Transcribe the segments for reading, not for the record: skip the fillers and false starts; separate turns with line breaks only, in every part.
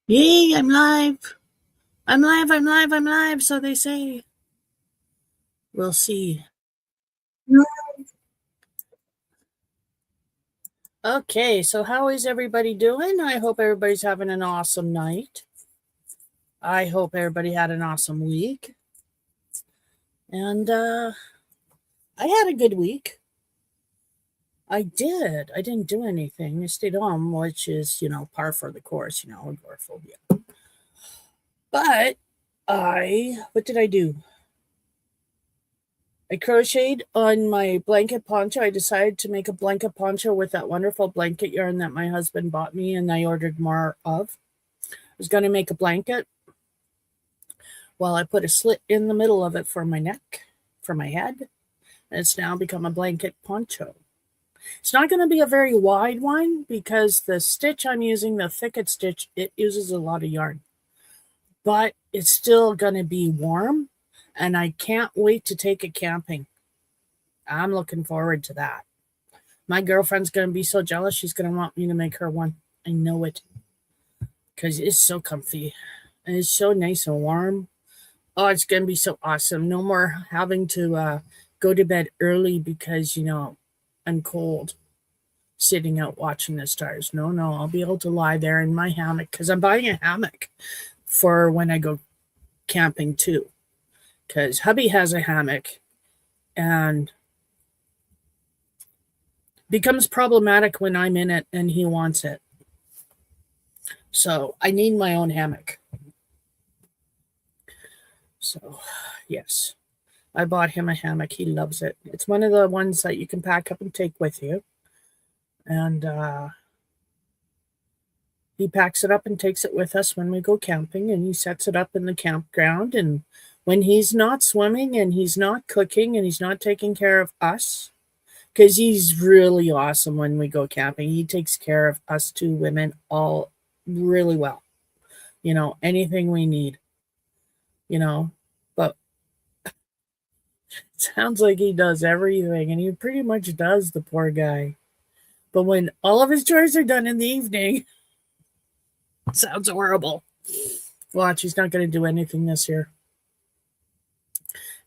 Yay, I'm live. I'm live, I'm live, I'm live, so they say. We'll see. Okay, so how is everybody doing? I hope everybody's having an awesome night. I hope everybody had an awesome week. And I had a good week. I did. I didn't do anything. I stayed home, which is, par for the course, agoraphobia. But what did I do? I crocheted on my blanket poncho. I decided to make a blanket poncho with that wonderful blanket yarn that my husband bought me and I ordered more of. I was going to make a blanket. Well, I put a slit in the middle of it for my neck, for my head, and it's now become a blanket poncho. It's not going to be a very wide one because the stitch I'm using, the Thicket stitch, it uses a lot of yarn. But it's still going to be warm, and I can't wait to take it camping. I'm looking forward to that. My girlfriend's going to be so jealous. She's going to want me to make her one. I know it because it's so comfy and it's so nice and warm. Oh, it's going to be so awesome. No more having to go to bed early because, I'm cold sitting out watching the stars. No, I'll be able to lie there in my hammock because I'm buying a hammock for when I go camping too. Because hubby has a hammock and becomes problematic when I'm in it and he wants it. So I need my own hammock. So, yes, I bought him a hammock. He loves it. It's one of the ones that you can pack up and take with you. And he packs it up and takes it with us when we go camping. And he sets it up in the campground. And when he's not swimming and he's not cooking and he's not taking care of us, because he's really awesome when we go camping, he takes care of us two women all really well. Anything we need, but sounds like he does everything, and he pretty much does, the poor guy. But when all of his chores are done in the evening, sounds horrible. Watch, he's not going to do anything this year.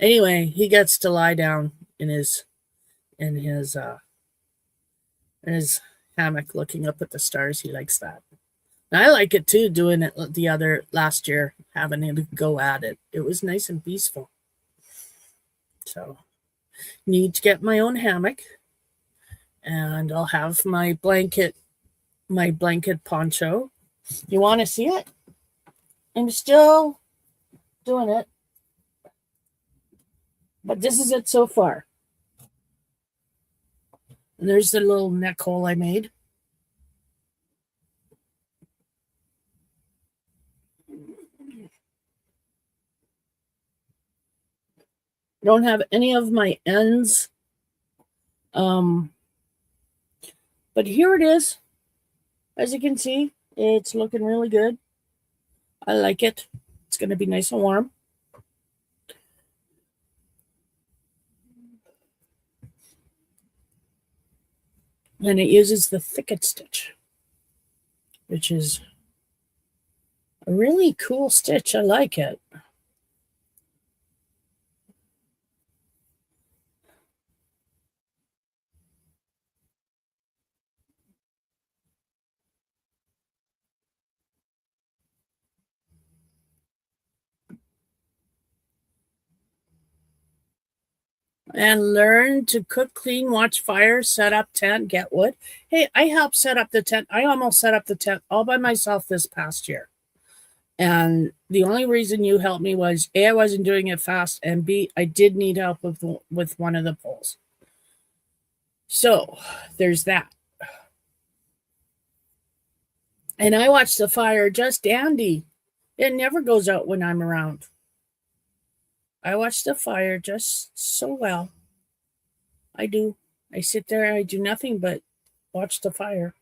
Anyway, he gets to lie down in his in his hammock, looking up at the stars. He likes that. And I like it too. Doing it the other last year, having him go at it. It was nice and peaceful. So, need to get my own hammock, and I'll have my blanket poncho. You want to see it? I'm still doing it, but this is it so far. And there's the little neck hole I made. Don't have any of my ends. Um, but here it is. As you can see, it's looking really good. I like it. It's going to be nice and warm. And it uses the Thicket stitch, which is a really cool stitch. I like it. And learn to cook, clean, watch fire, set up tent, get wood. Hey, I helped set up the tent. I almost set up the tent all by myself this past year. And the only reason you helped me was A, I wasn't doing it fast, and B, I did need help with one of the poles. So there's that. And I watch the fire just dandy. It never goes out when I'm around. I watch the fire just so well. I do. I sit there, I do nothing but watch the fire.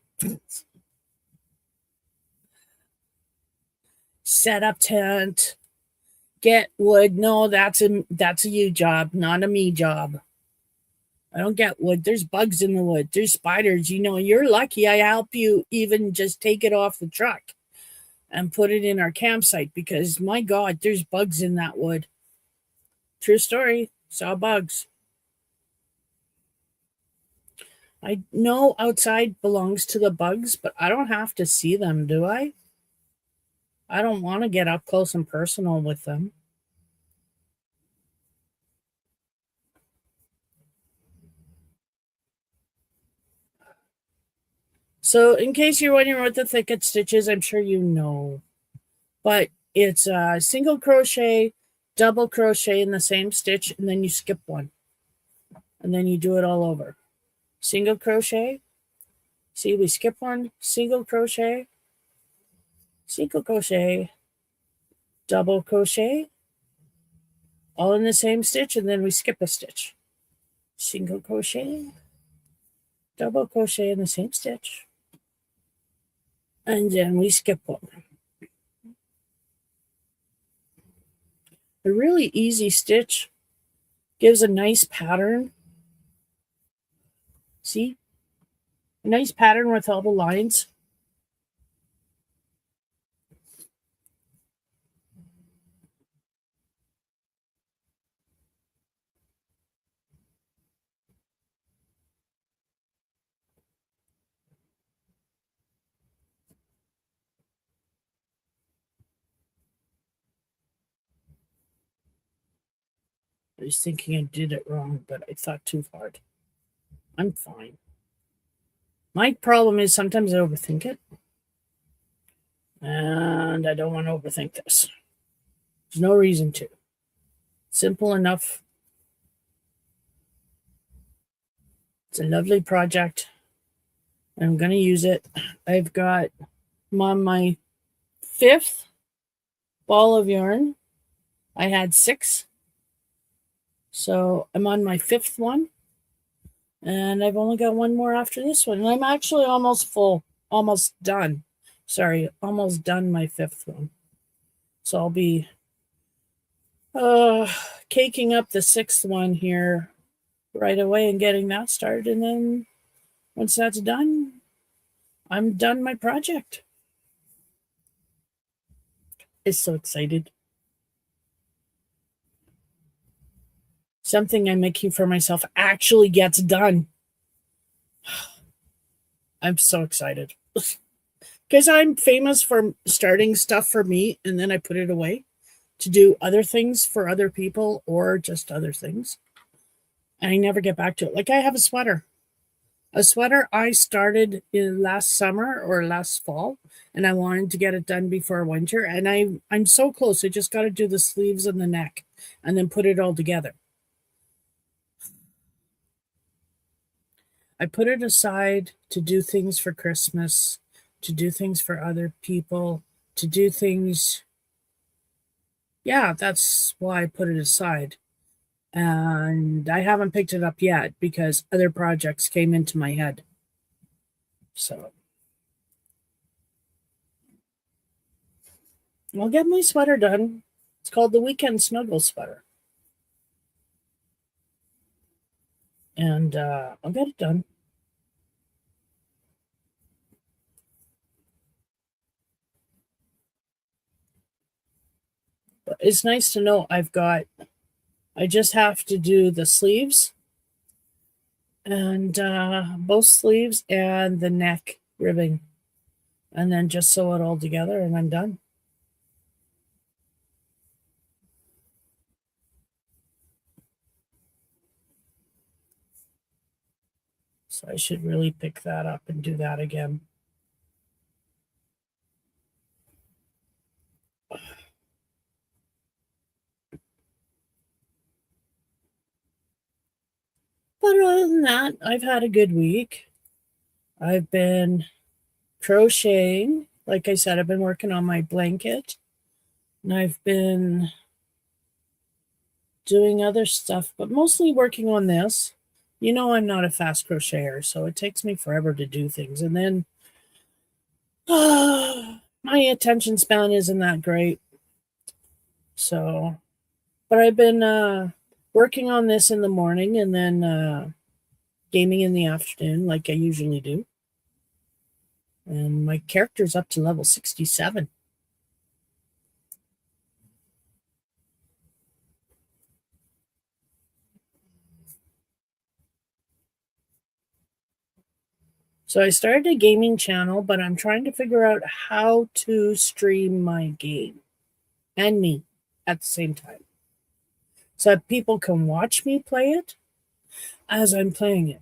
Set up tent, get wood. No, that's a you job, not a me job. I don't get wood. There's bugs in the wood. There's spiders. You're lucky I help you even just take it off the truck. and put it in our campsite because, my God, there's bugs in that wood. True story. Saw bugs. I know outside belongs to the bugs, but I don't have to see them, do I? I don't want to get up close and personal with them. So, in case you're wondering what the thicket stitch is, I'm sure you know. But it's a single crochet, double crochet in the same stitch, and then you skip one. And then you do it all over. Single crochet. See, we skip one, single crochet, double crochet, all in the same stitch, and then we skip a stitch. Single crochet, double crochet in the same stitch, and then we skip one. A really easy stitch, gives a nice pattern. See? A nice pattern with all the lines. I was thinking I did it wrong, but I thought too hard. I'm fine. My problem is sometimes I overthink it. And I don't want to overthink this. There's no reason to. Simple enough. It's a lovely project. I'm going to use it. I'm on my 5th ball of yarn. I had 6. So I'm on my 5th one. And I've only got one more after this one. And I'm actually almost full. Almost done. Sorry, almost done my 5th one. So I'll be caking up the 6th one here right away and getting that started. And then once that's done, I'm done my project. I'm so excited. Something I'm making for myself actually gets done. I'm so excited. Because I'm famous for starting stuff for me and then I put it away to do other things for other people or just other things. And I never get back to it. Like I have a sweater. A sweater I started in last summer or last fall, and I wanted to get it done before winter. And I'm so close. I just got to do the sleeves and the neck and then put it all together. I put it aside to do things for Christmas, to do things for other people, to do things. Yeah, that's why I put it aside. And I haven't picked it up yet because other projects came into my head. So I'll get my sweater done. It's called the Weekend Snuggle Sweater. And I'll get it done. But it's nice to know I just have to do the sleeves and both sleeves and the neck ribbing. And then just sew it all together and I'm done. So I should really pick that up and do that again. But other than that, I've had a good week. I've been crocheting. Like I said, I've been working on my blanket. And I've been doing other stuff, but mostly working on this. You know, I'm not a fast crocheter, so it takes me forever to do things. And then my attention span isn't that great. So, but I've been working on this in the morning and then gaming in the afternoon like I usually do. And my character's up to level 67. So I started a gaming channel, but I'm trying to figure out how to stream my game and me at the same time. So that people can watch me play it as I'm playing it.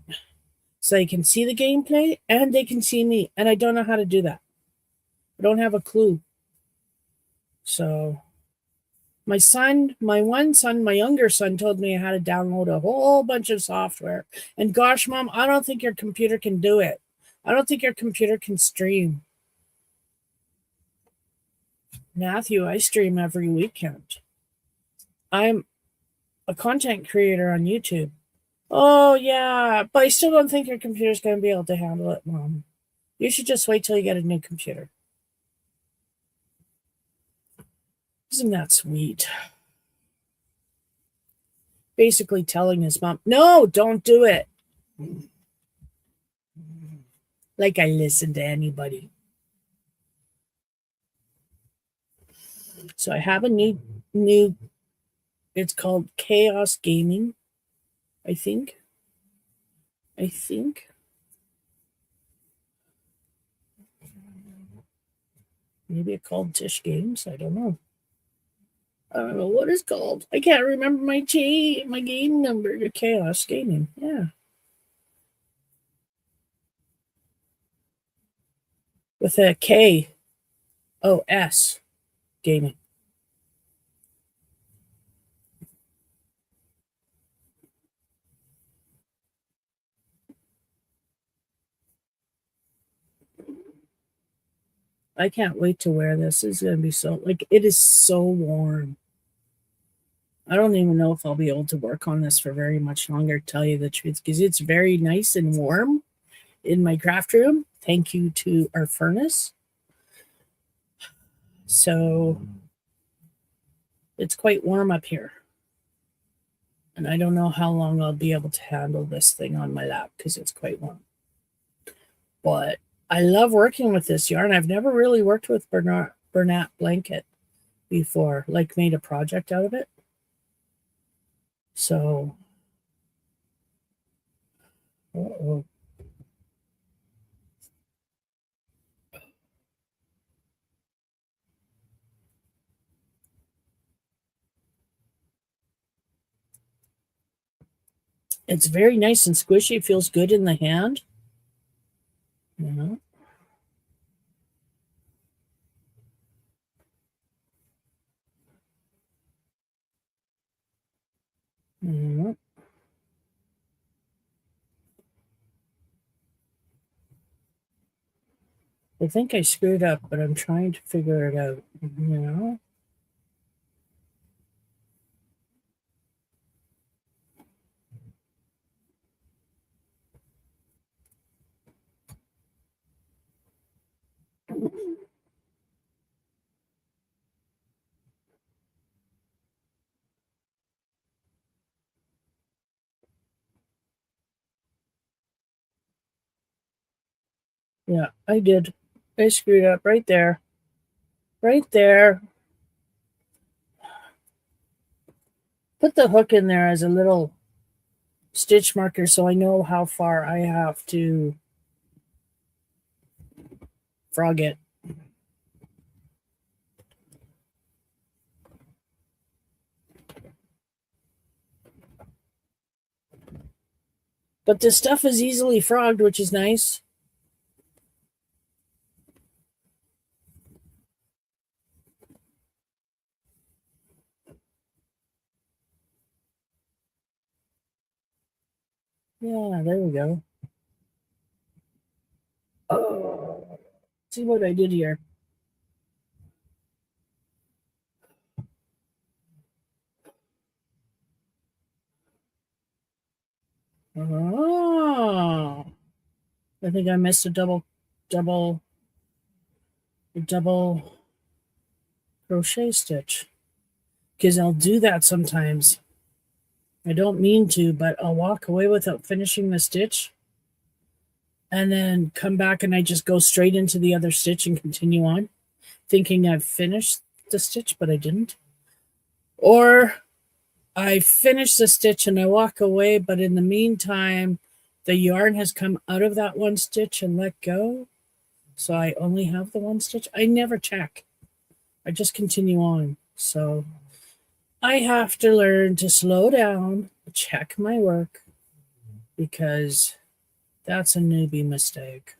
So they can see the gameplay and they can see me. And I don't know how to do that. I don't have a clue. So my younger son told me I had to download a whole bunch of software. And gosh, Mom, I don't think your computer can do it. I don't think your computer can stream. Matthew, I stream every weekend. I'm a content creator on YouTube. Oh, yeah, but I still don't think your computer's going to be able to handle it, Mom. You should just wait till you get a new computer. Isn't that sweet? Basically telling his mom, no, don't do it. Like I listen to anybody. So I have a new it's called Chaos Gaming, I think. Maybe it's called Tish Games. I don't know. I don't know what it's called. I can't remember my game number. Chaos Gaming. Yeah. With a KOS Gaming. I can't wait to wear this. It's going to be it is so warm. I don't even know if I'll be able to work on this for very much longer, to tell you the truth, because it's very nice and warm in my craft room. Thank you to our furnace. So it's quite warm up here. And I don't know how long I'll be able to handle this thing on my lap because it's quite warm. But I love working with this yarn. I've never really worked with Bernat blanket before, like made a project out of it. So, it's very nice and squishy. It feels good in the hand. You know? I think I screwed up, but I'm trying to figure it out, you know? Yeah, I did. I screwed up right there. Right there. Put the hook in there as a little stitch marker so I know how far I have to frog it. But this stuff is easily frogged, which is nice. Yeah, there we go. Oh, see what I did here. Oh, I think I missed a double crochet stitch, because I'll do that sometimes. I don't mean to, but I'll walk away without finishing the stitch and then come back and I just go straight into the other stitch and continue on, thinking I've finished the stitch, but I didn't. Or I finish the stitch and I walk away, but in the meantime, the yarn has come out of that one stitch and let go. So I only have the one stitch. I never check. I just continue on. So I have to learn to slow down, check my work, because that's a newbie mistake.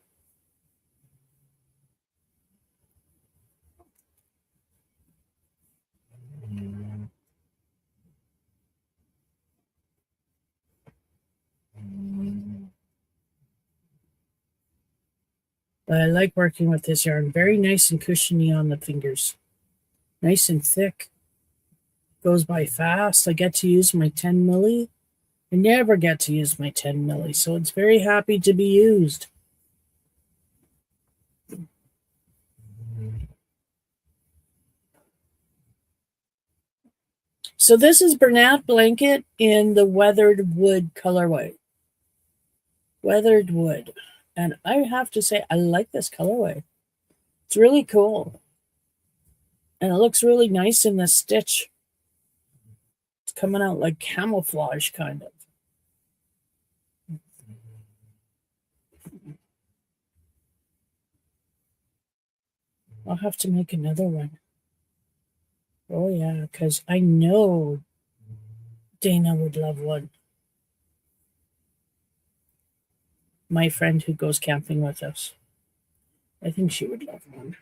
But I like working with this yarn. Very nice and cushiony on the fingers. Nice and thick. Goes by fast. I get to use my 10 milli. I never get to use my 10 milli, so it's very happy to be used. So this is Bernat Blanket in the Weathered Wood colorway. Weathered Wood. And I have to say, I like this colorway. It's really cool. And it looks really nice in the stitch. It's coming out like camouflage, kind of. I'll have to make another one. Oh, yeah, because I know Dana would love one. My friend who goes camping with us. I think she would love one.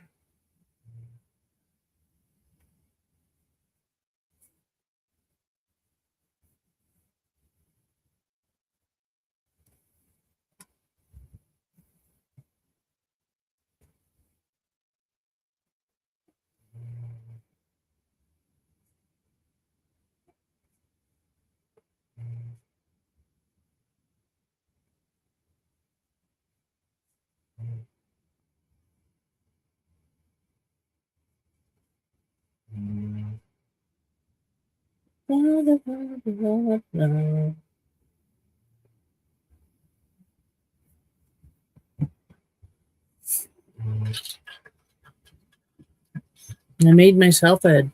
I made myself a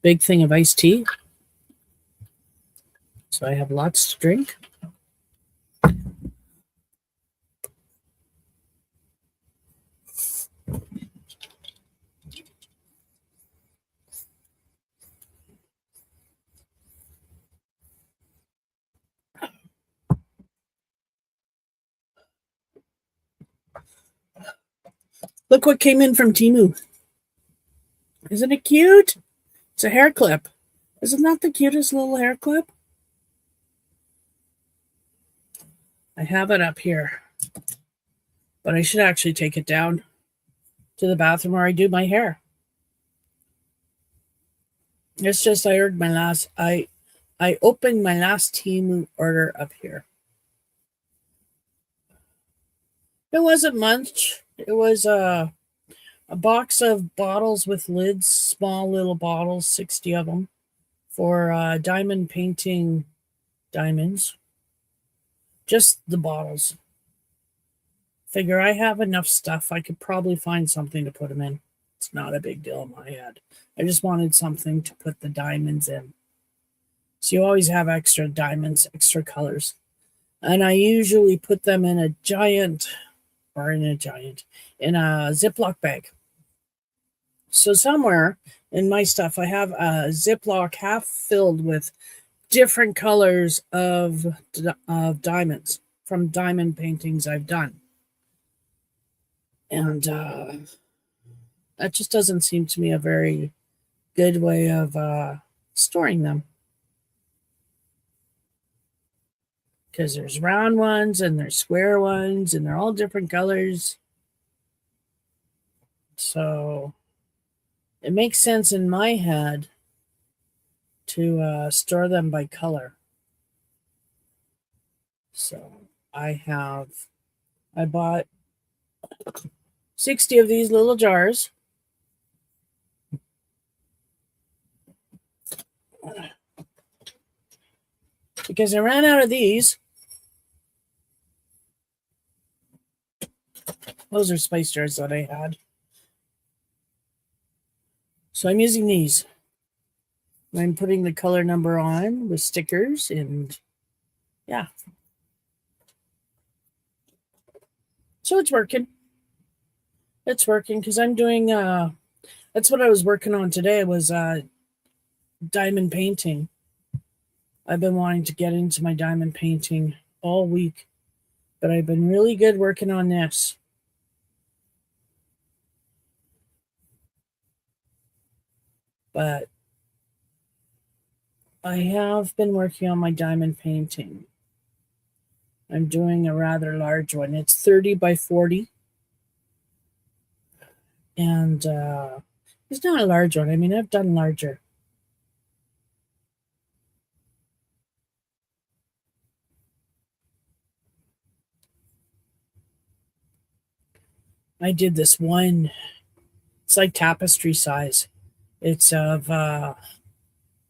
big thing of iced tea. So I have lots to drink. Look what came in from Temu. Isn't it cute? It's a hair clip. Isn't that the cutest little hair clip? I have it up here, but I should actually take it down to the bathroom where I do my hair. It's just I opened my last Temu order up here. It wasn't much. It was a box of bottles with lids, small little bottles, 60 of them, for diamond painting diamonds. Just the bottles. Figure I have enough stuff. I could probably find something to put them in. It's not a big deal in my head. I just wanted something to put the diamonds in. So you always have extra diamonds, extra colors. And I usually put them in a Ziploc bag. So somewhere in my stuff, I have a Ziploc half filled with different colors of diamonds from diamond paintings I've done. And that just doesn't seem to me a very good way of storing them. Because there's round ones and there's square ones and they're all different colors. So it makes sense in my head to store them by color. So I bought 60 of these little jars. Because I ran out of these. Those are spice jars that I had. So I'm using these. I'm putting the color number on with stickers, and yeah. So it's working. It's working because I'm doing that's what I was working on today was diamond painting. I've been wanting to get into my diamond painting all week, but I've been really good working on this. But I have been working on my diamond painting. I'm doing a rather large one. It's 30 by 40. And it's not a large one. I mean, I've done larger. I did this one. It's like tapestry size. It's of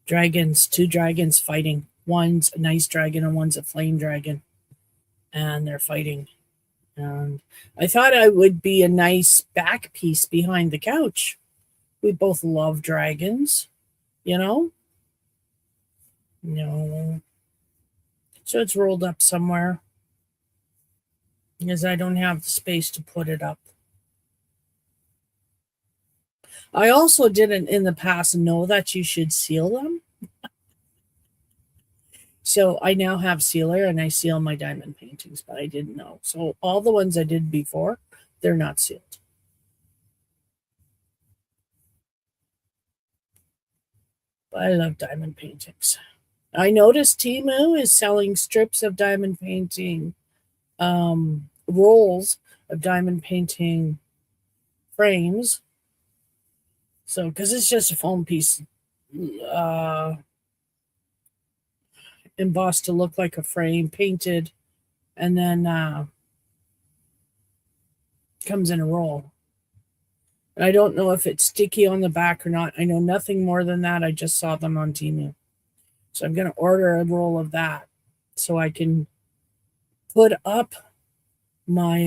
dragons, two dragons fighting. One's a nice dragon and one's a flame dragon. And they're fighting. And I thought I would be a nice back piece behind the couch. We both love dragons, you know? No. So it's rolled up somewhere because I don't have the space to put it up. I also didn't in the past know that you should seal them. So I now have sealer and I seal my diamond paintings, but I didn't know. So all the ones I did before, they're not sealed. But I love diamond paintings. I noticed Temu is selling strips of diamond painting, rolls of diamond painting frames. So, because it's just a foam piece embossed to look like a frame, painted, and then comes in a roll. And I don't know if it's sticky on the back or not. I know nothing more than that. I just saw them on Temu. So I'm going to order a roll of that so I can put up my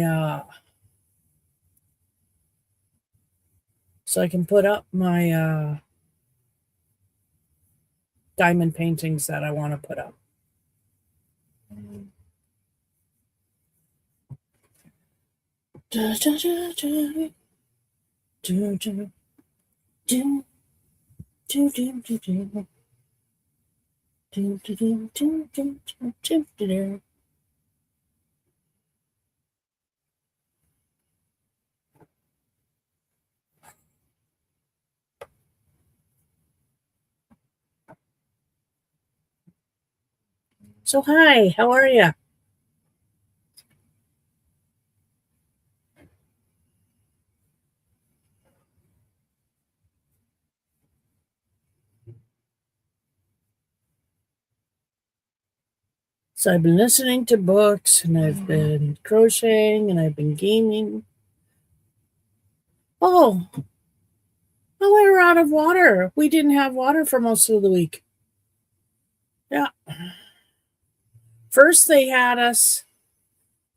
diamond paintings that I want to put up. Da, da, da, da. Do, do, do, do, do, do, do. Do, do, do, do, do, do, do, do. So hi, how are you? So I've been listening to books and I've been crocheting and I've been gaming. Oh, we were out of water. We didn't have water for most of the week. Yeah. First they had us.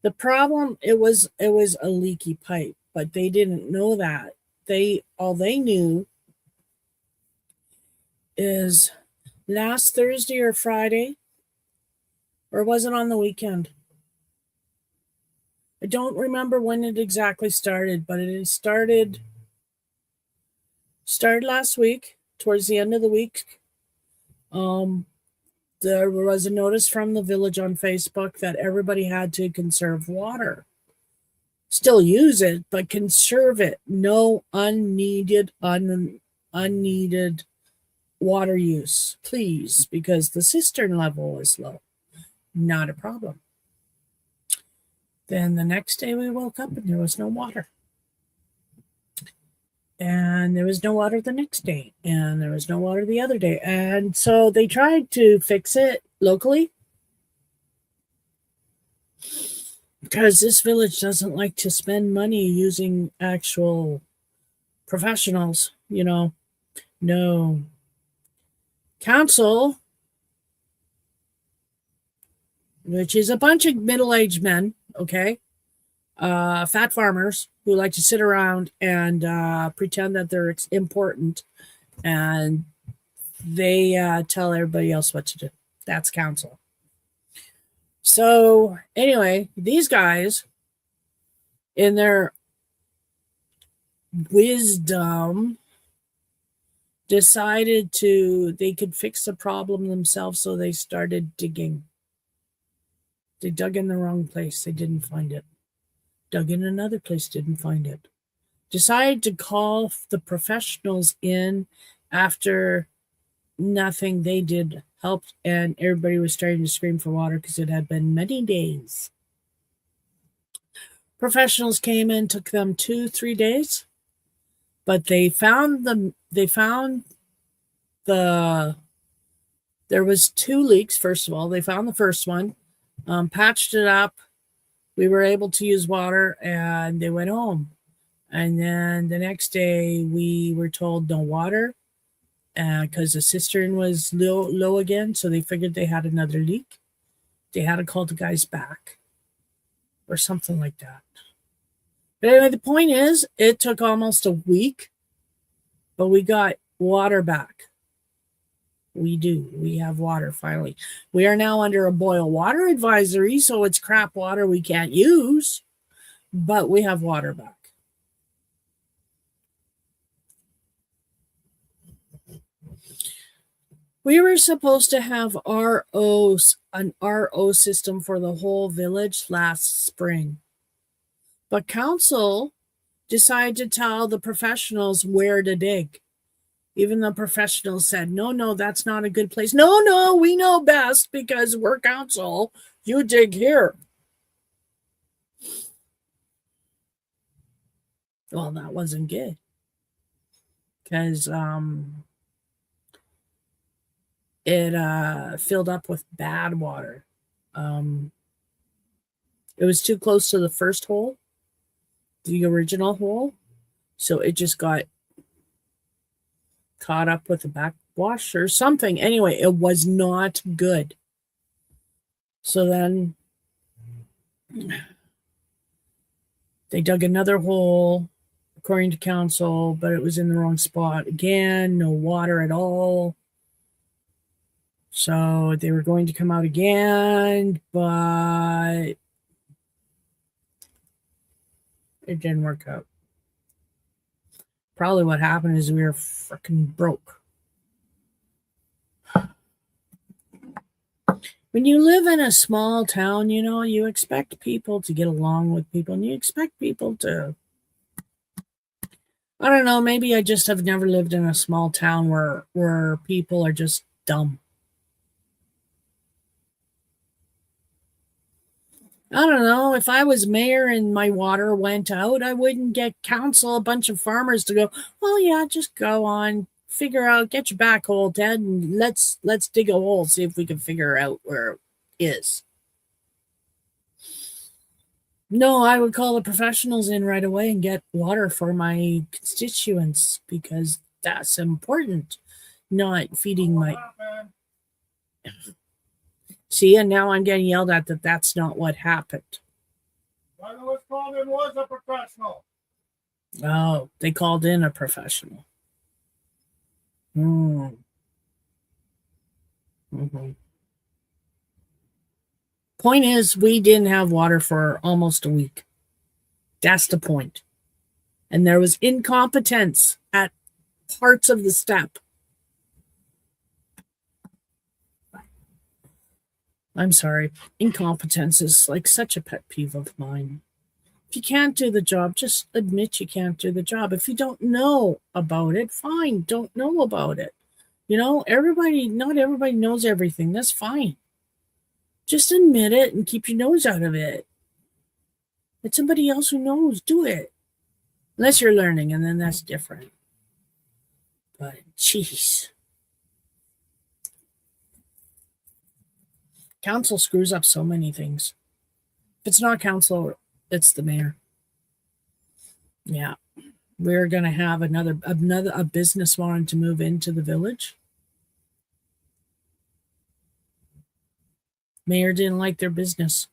The problem it was a leaky pipe, but they didn't know that. All they knew is last Thursday or Friday, or was it on the weekend? I don't remember when it exactly started, but it started last week, towards the end of the week. There was a notice from the village on Facebook that everybody had to conserve water. Still use it, but conserve it. No unneeded water use, please, because the cistern level is low. Not a problem. Then the next day we woke up and there was no water. And there was no water the next day. And there was no water the other day. And so they tried to fix it locally. Because this village doesn't like to spend money using actual professionals, No. Council, which is a bunch of middle-aged men, okay? Fat farmers who like to sit around and pretend that they're important, and they tell everybody else what to do. That's council. So anyway, these guys in their wisdom, decided they could fix the problem themselves, so they started digging. They dug in the wrong place. They didn't find it. Dug in another place, didn't find it. Decided to call the professionals in after nothing they did helped, and everybody was starting to scream for water because it had been many days. Professionals came in, took them 2-3 days, but there was 2 leaks. First of all, they found the first one, patched it up. We were able to use water, and they went home. And then the next day we were told no water because the cistern was low again. So they figured they had another leak. They had to call the guys back or something like that. But anyway, the point is, it took almost a week, but we got water back. We do. We have water finally. We are now under a boil water advisory, so it's crap water we can't use, but we have water back. We were supposed to have an RO system for the whole village last spring. But council decided to tell the professionals where to dig. Even the professionals said, no, that's not a good place. No, we know best because we're council. You dig here. Well, that wasn't good. Because it filled up with bad water. It was too close to the first hole, the original hole, so it just got caught up with the backwash or something. Anyway, it was not good. So then they dug another hole, according to council, but it was in the wrong spot again, no water at all. So they were going to come out again, but it didn't work out. Probably what happened is we were freaking broke. When you live in a small town, you expect people to get along with people, and you expect people to, I don't know, maybe I just have never lived in a small town where people are just dumb. I don't know. If I was mayor and my water went out, I wouldn't get council, a bunch of farmers to go, well, yeah, just go on, figure out, get your backhoe, Ted, and let's dig a hole, see if we can figure out where it is. No, I would call the professionals in right away and get water for my constituents because that's important. Not feeding my. See, and now I'm getting yelled at that that's not what happened.
I know it's called in was a professional.
Oh, they called in a professional. Mm-hmm. Point is, we didn't have water for almost a week. That's the point. And there was incompetence at parts of the step. I'm sorry. Incompetence is like such a pet peeve of mine. If you can't do the job, just admit you can't do the job. If you don't know about it, fine, don't know about it. Not everybody knows everything. That's fine. Just admit it and keep your nose out of it. Let somebody else who knows do it. Unless you're learning, and then that's different. But, jeez. Council screws up so many things. If it's not council, it's the mayor. Yeah. We're going to have a business wanting to move into the village. Mayor didn't like their business.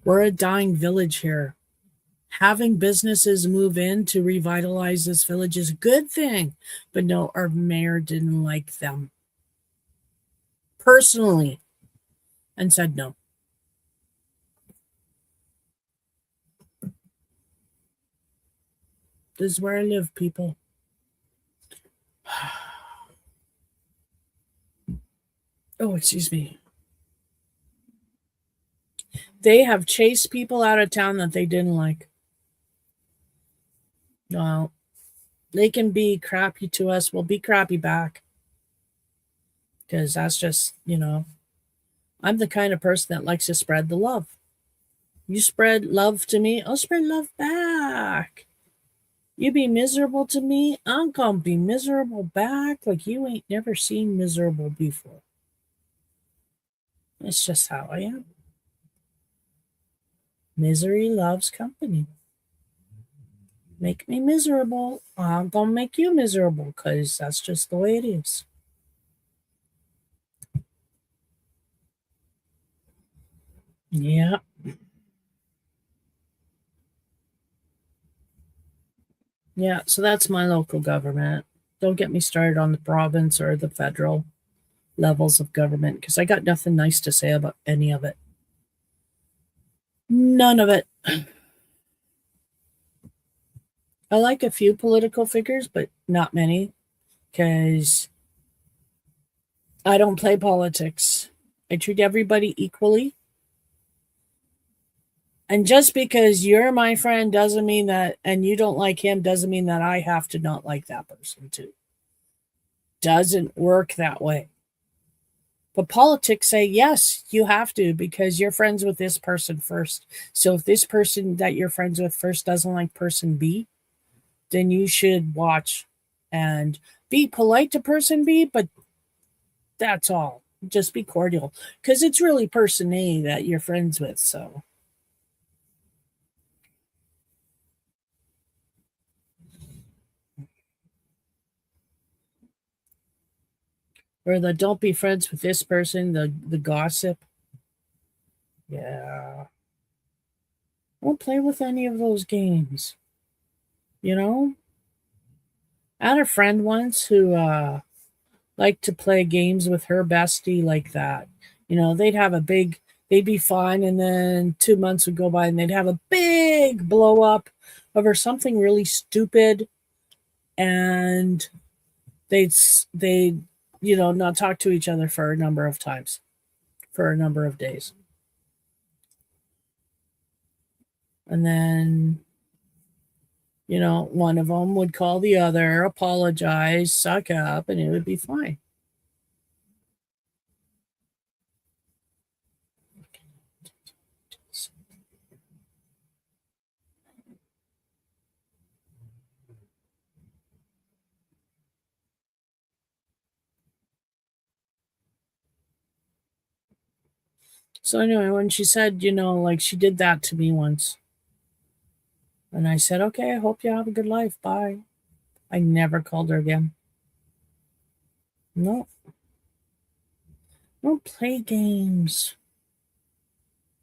We're a dying village here. Having businesses move in to revitalize this village is a good thing. But no, our mayor didn't like them personally and said no. This is where I live, people. Oh, excuse me. They have chased people out of town that they didn't like. Well, they can be crappy to us. We'll be crappy back. Because that's just, I'm the kind of person that likes to spread the love. You spread love to me, I'll spread love back. You be miserable to me, I'm gonna be miserable back like you ain't never seen miserable before. It's just how I am. Misery loves company. Make me miserable, I'm gonna make you miserable because that's just the way it is. Yeah. Yeah, so that's my local government. Don't get me started on the province or the federal levels of government because I got nothing nice to say about any of it. None of it. I like a few political figures, but not many because I don't play politics. I treat everybody equally. And just because you're my friend doesn't mean that, and you don't like him, doesn't mean that I have to not like that person too. Doesn't work that way. But politics say, yes, you have to because you're friends with this person first. So if this person that you're friends with first doesn't like person B, then you should watch and be polite to person B, but that's all. Just be cordial because it's really person A that you're friends with. So, or the don't be friends with this person, the gossip. Yeah. Don't play with any of those games. You know? I had a friend once who liked to play games with her bestie like that. They'd be fine, and then 2 months would go by, and they'd have a big blow up over something really stupid, and they'd not talk to each other for a number of times, for a number of days, and then one of them would call the other, apologize, suck up, and it would be fine. So anyway, when she said, like she did that to me once, and I said, okay, I hope you have a good life. Bye. I never called her again. No, don't play games.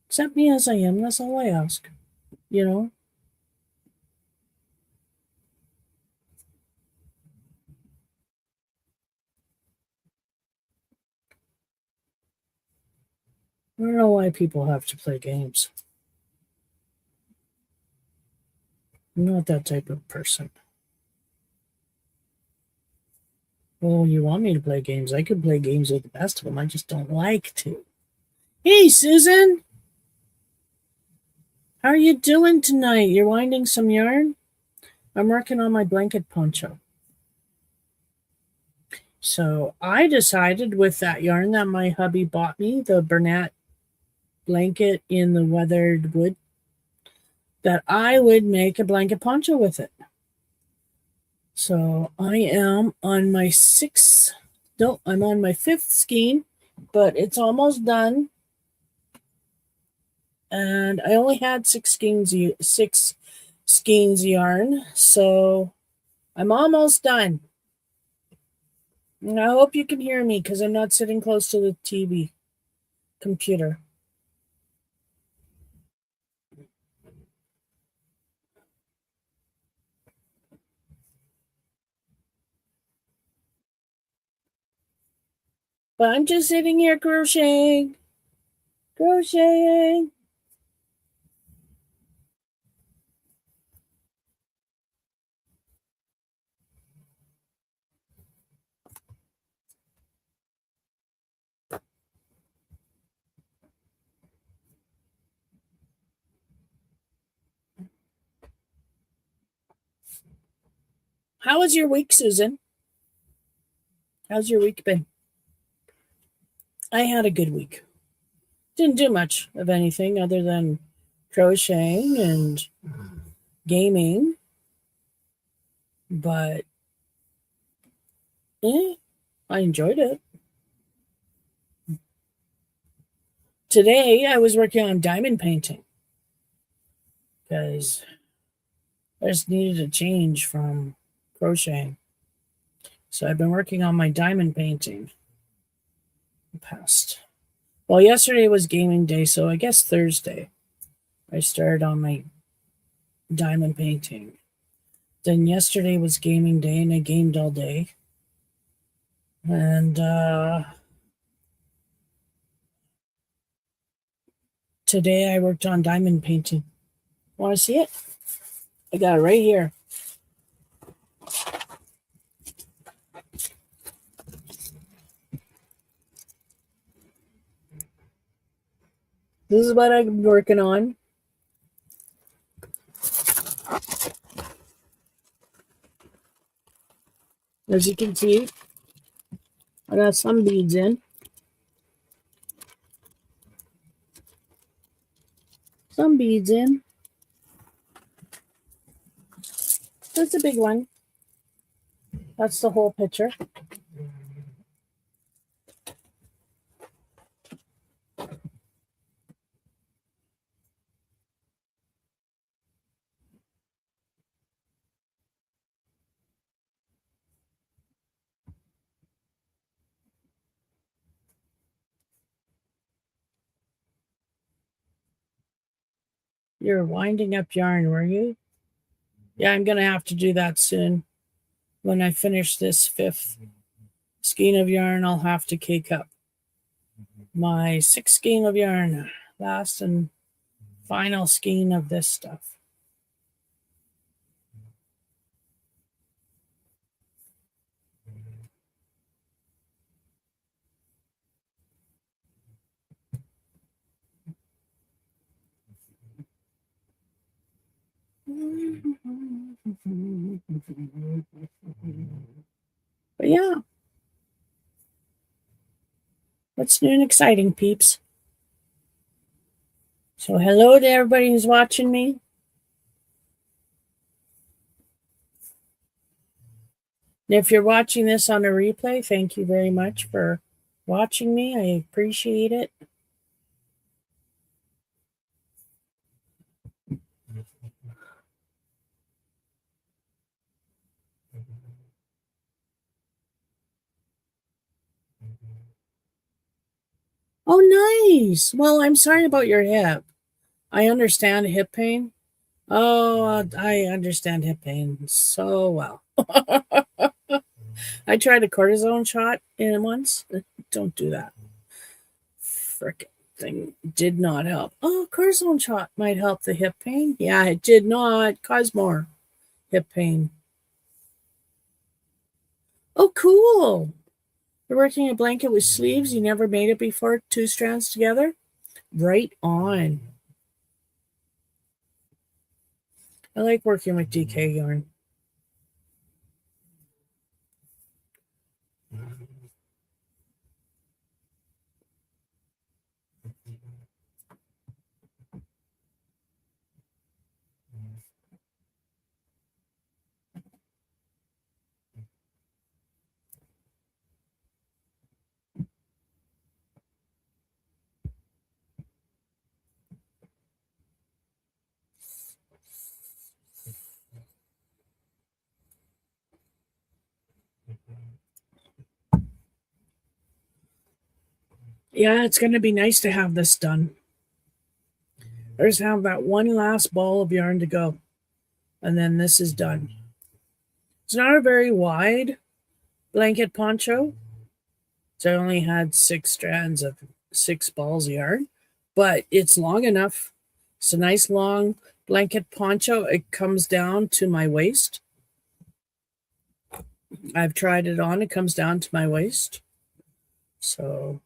Accept me as I am. That's all I ask. You know? I don't know why people have to play games. I'm not that type of person. Well, you want me to play games? I could play games with the best of them. I just don't like to. Hey, Susan! How are you doing tonight? You're winding some yarn? I'm working on my blanket poncho. So I decided with that yarn that my hubby bought me, the Bernat blanket in the weathered wood, that I would make a blanket poncho with it. So I am on my I'm on my fifth skein, but it's almost done. And I only had six skeins yarn, so I'm almost done. And I hope you can hear me because I'm not sitting close to the TV computer. But I'm just sitting here crocheting. Crocheting. How was your week, Susan? How's your week been? I had a good week. Didn't do much of anything other than crocheting and gaming, but I enjoyed it. Today I was working on diamond painting because I just needed a change from crocheting. So I've been working on my diamond painting past. Well, yesterday was gaming day, so I guess Thursday I started on my diamond painting. Then yesterday was gaming day and I gamed all day. And today I worked on diamond painting. Want to see it? I got it right here. This is what I've been working on. As you can see, I got some beads in. Some beads in. That's a big one. That's the whole picture. You're winding up yarn, were you? Yeah, I'm going to have to do that soon. When I finish this 5th skein of yarn, I'll have to cake up my 6th skein of yarn. Last and final skein of this stuff. But yeah, what's new and exciting, peeps? So hello to everybody who's watching me. And if you're watching this on a replay, thank you very much for watching me. I appreciate it. Oh, nice. Well, I'm sorry about your hip. I understand hip pain. Oh, I understand hip pain so well. I tried a cortisone shot in once. Don't do that. Frickin' thing did not help. Oh, cortisone shot might help the hip pain. Yeah, it did not cause more hip pain. Oh, cool. You're working a blanket with sleeves. You never made it before, 2 strands together? Right on. I like working with DK yarn. Yeah, it's going to be nice to have this done. I just have that one last ball of yarn to go, and then this is done. It's not a very wide blanket poncho. So I only had 6 strands of 6 balls of yarn, but it's long enough. It's a nice long blanket poncho. It comes down to my waist. I've tried it on. It comes down to my waist. So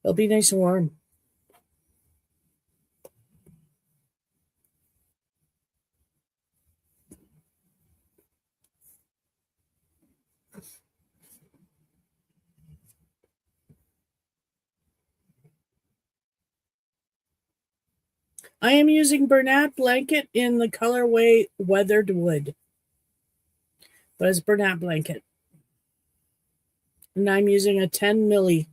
it'll be nice and warm. I am using Bernat blanket in the colorway Weathered Wood. But it's Bernat blanket. And I'm using a 10 milli.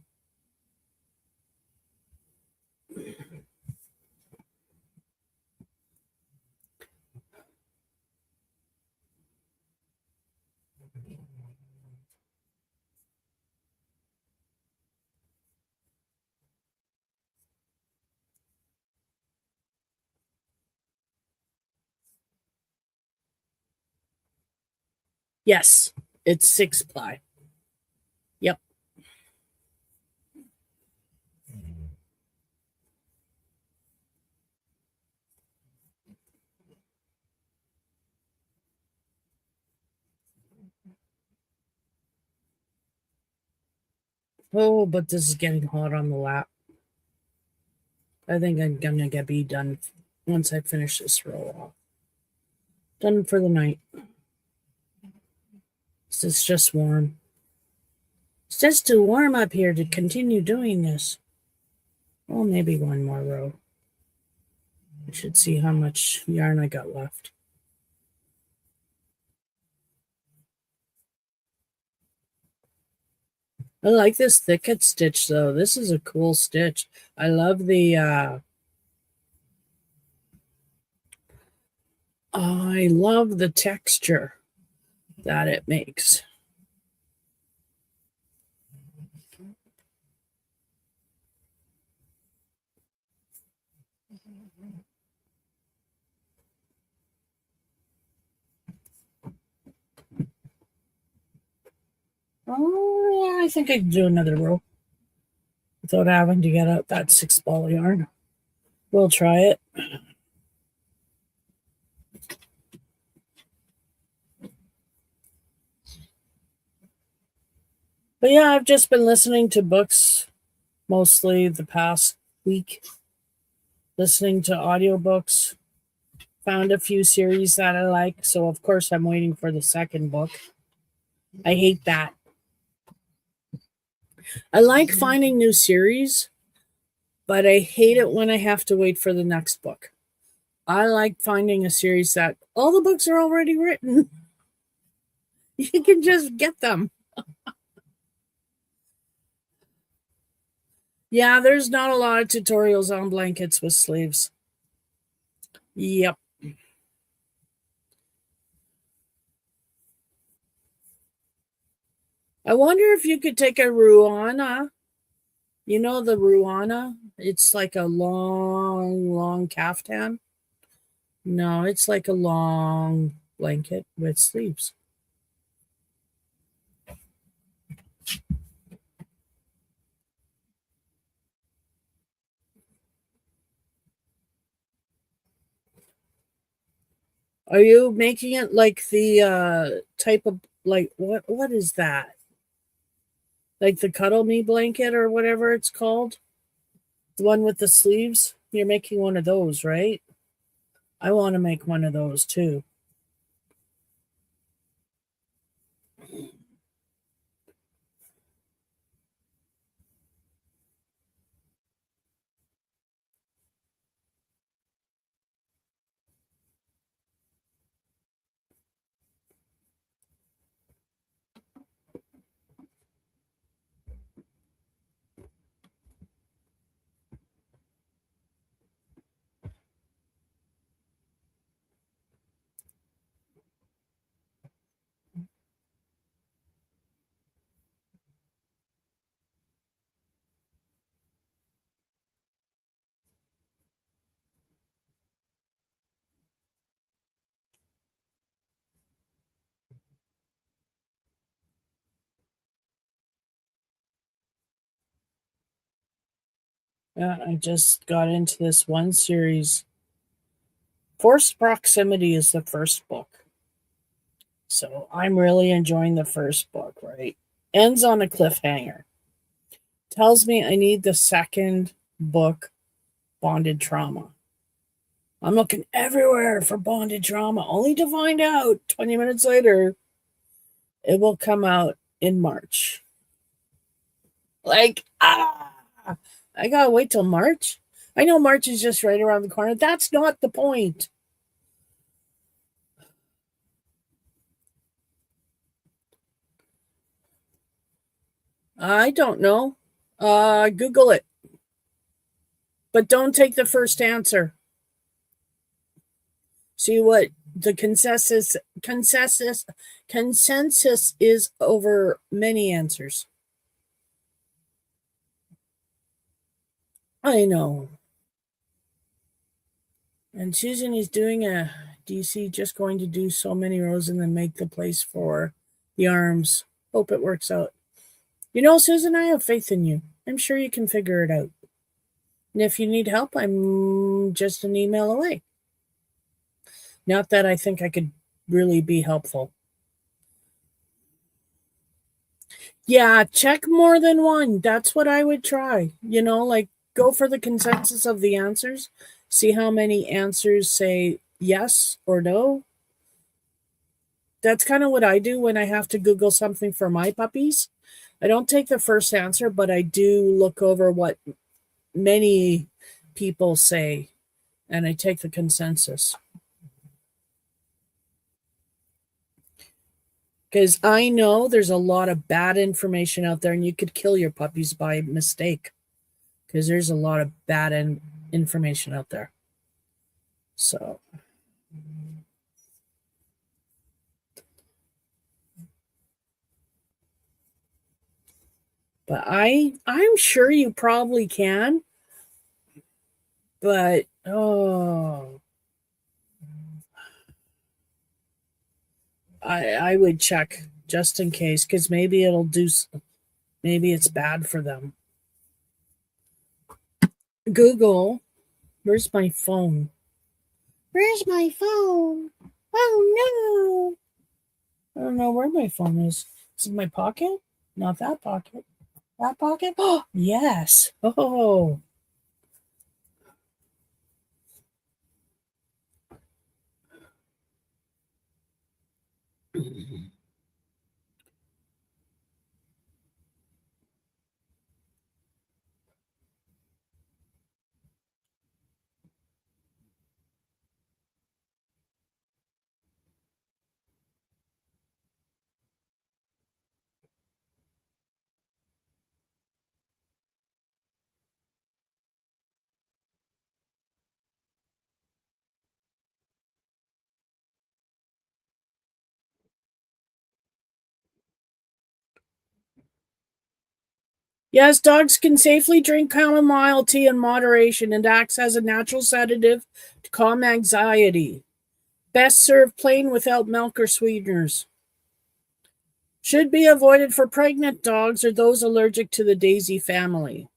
Yes, it's 6-ply. Yep. Oh, but this is getting hot on the lap. I think I'm gonna be done once I finish this roll off. Done for the night. It's just warm. It's just too warm up here to continue doing this. Well, maybe one more row. I should see how much yarn I got left. I like this thicket stitch though. This is a cool stitch. I love the texture that it makes. Oh, yeah, I think I can do another row without having to get out that 6-ball yarn. We'll try it. But yeah, I've just been listening to books mostly the past week. Listening to audiobooks. Found a few series that I like, so of course I'm waiting for the second book. I hate that. I like finding new series, but I hate it when I have to wait for the next book. I like finding a series that all the books are already written. You can just get them. Yeah, there's not a lot of tutorials on blankets with sleeves. Yep. I wonder if you could take a Ruana. You know the Ruana? It's like a long caftan. No, it's like a long blanket with sleeves. Are you making it like the type of like what is that? Like the Cuddle Me blanket or whatever it's called? The one with the sleeves? You're making one of those, right? I want to make one of those too. Yeah, I just got into this one series. Forced Proximity is the first book. So I'm really enjoying the first book, right? Ends on a cliffhanger. Tells me I need the second book, Bonded Trauma. I'm looking everywhere for Bonded Trauma, only to find out 20 minutes later it will come out in March. Like, I gotta wait till March? I know March is just right around the corner. That's not the point. I don't know. Google it. But don't take the first answer. See what the consensus is over many answers. I know. And Susan is doing a DC, just going to do so many rows and then make the place for the arms. Hope it works out. You know, Susan, I have faith in you. I'm sure you can figure it out. And if you need help, I'm just an email away. Not that I think I could really be helpful. Yeah, check more than one. That's what I would try. You know, like go for the consensus of the answers. See how many answers say yes or no. That's kind of what I do when I have to Google something for my puppies. I don't take the first answer, but I do look over what many people say and I take the consensus. Because I know there's a lot of bad information out there and you could kill your puppies by mistake. Because there's a lot of bad information out there. So. But I'm sure you probably can. But I would check just in case because maybe maybe it's bad for them. Google, where's my phone? Where's my phone? Oh no! I don't know where my phone is. Is it in my pocket? Not that pocket. That pocket? Oh yes. Oh. Yes, dogs can safely drink chamomile tea in moderation and acts as a natural sedative to calm anxiety. Best served plain without milk or sweeteners. Should be avoided for pregnant dogs or those allergic to the daisy family.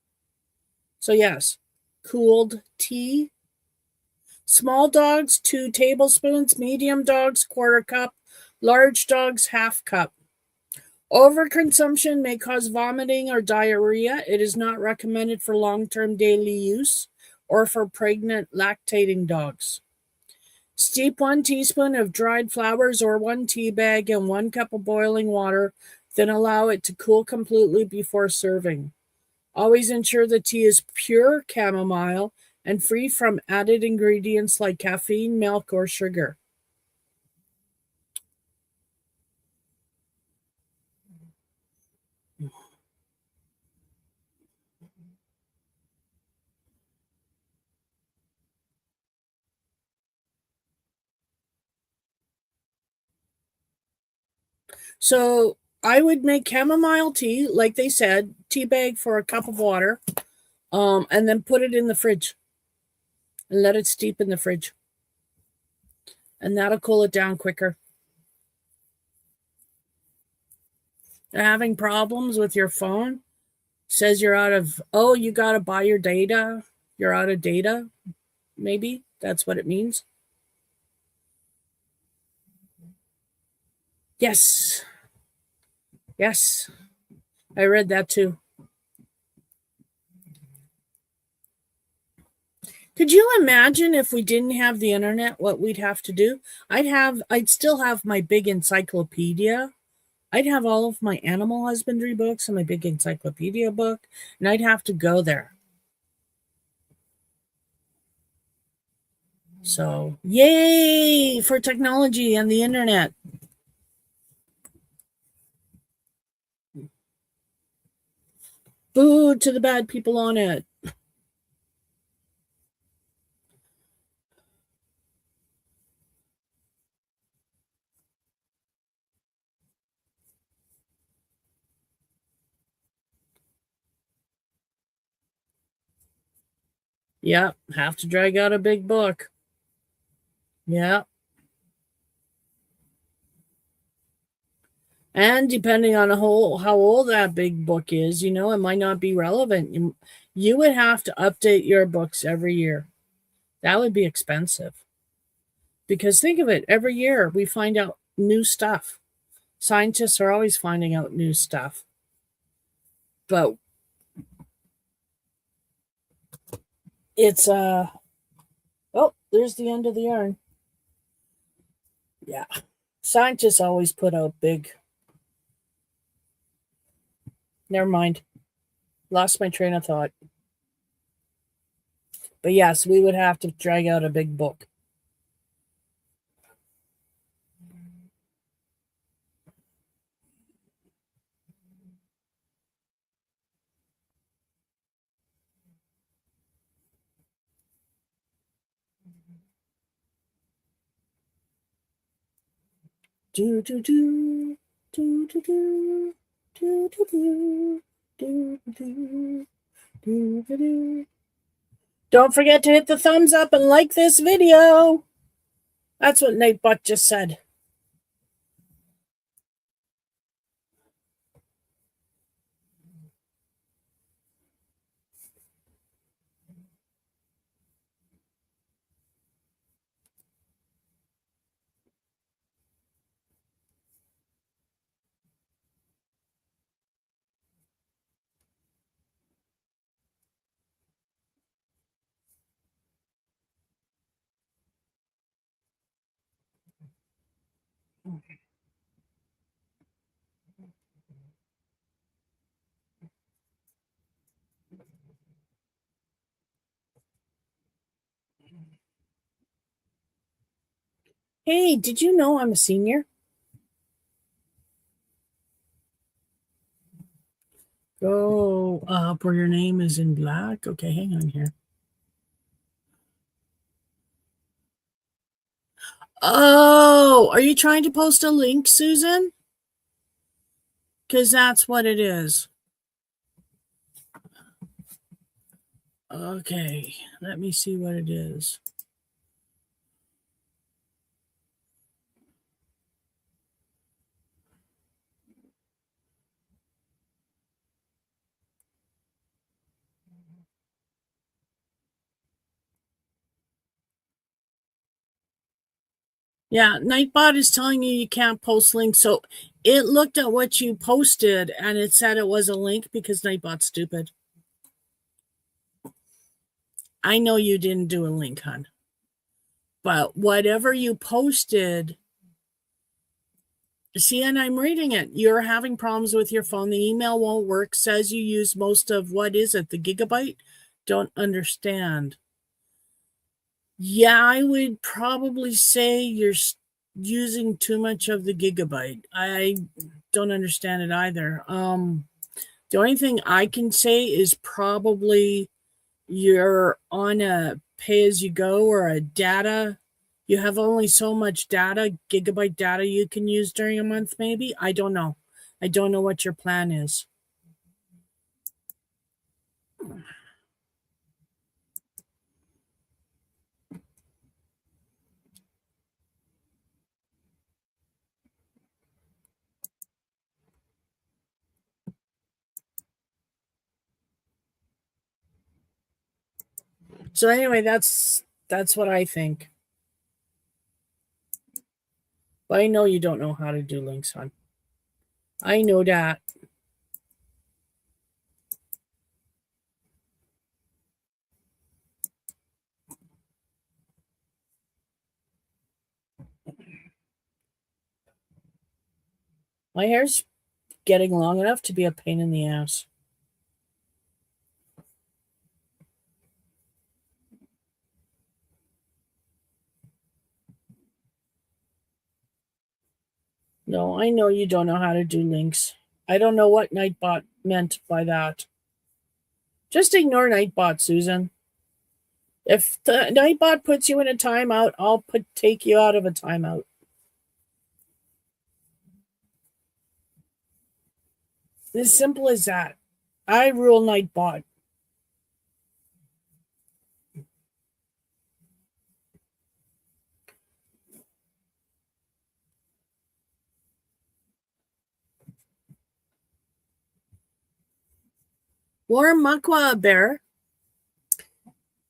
So, yes, cooled tea. Small dogs, 2 tablespoons. Medium dogs, 1/4 cup. Large dogs, 1/2 cup. Overconsumption may cause vomiting or diarrhea. It is not recommended for long-term daily use or for pregnant lactating dogs. Steep 1 teaspoon of dried flowers or 1 tea bag in 1 cup of boiling water, then allow it to cool completely before serving. Always ensure the tea is pure chamomile and free from added ingredients like caffeine, milk, or sugar. So I would make chamomile tea, like they said, tea bag for a cup of water, and then put it in the fridge and let it steep in the fridge. And that'll cool it down quicker. Having problems with your phone? Says you're out of, oh, you got to buy your data. You're out of data. Maybe that's what it means. Yes. Yes. I read that too. Could you imagine if we didn't have the internet, what we'd have to do? I'd still have my big encyclopedia. I'd have all of my animal husbandry books and my big encyclopedia book, and I'd have to go there. So, yay for technology and the internet. Boo to the bad people on it. Yeah, have to drag out a big book. Yeah. And depending on how old that big book is, it might not be relevant. You would have to update your books every year. That would be expensive. Because think of it, every year we find out new stuff. Scientists are always finding out new stuff. But it's oh, there's the end of the yarn. Yeah. Scientists always put out big. Never mind. Lost my train of thought. But yes, we would have to drag out a big book. Do do do do do do do do do do do do do. Don't forget to hit the thumbs up and like this video. That's what Nightbot just said. Hey, did you know I'm a senior? Go up where your name is in black. Okay, hang on here. Oh, are you trying to post a link, Susan? Because that's what it is. Okay, let me see what it is. Yeah, Nightbot is telling you can't post links. So it looked at what you posted and it said it was a link because Nightbot's stupid. I know you didn't do a link, hon. But whatever you posted, see, and I'm reading it. You're having problems with your phone. The email won't work. Says you use most of, what is it, the gigabyte? Don't understand. Yeah, I would probably say you're using too much of the gigabyte. I don't understand it either. The only thing I can say is probably you're on a pay as you go or a data. You have only so much data, gigabyte data you can use during a month, maybe. I don't know. I don't know what your plan is. So anyway, that's what I think. But I know you don't know how to do links, hon. I know that. My hair's getting long enough to be a pain in the ass. No, I know you don't know how to do links. I don't know what Nightbot meant by that. Just ignore Nightbot, Susan. If the Nightbot puts you in a timeout, I'll take you out of a timeout. As simple as that. I rule Nightbot. Warren Makwa Bear,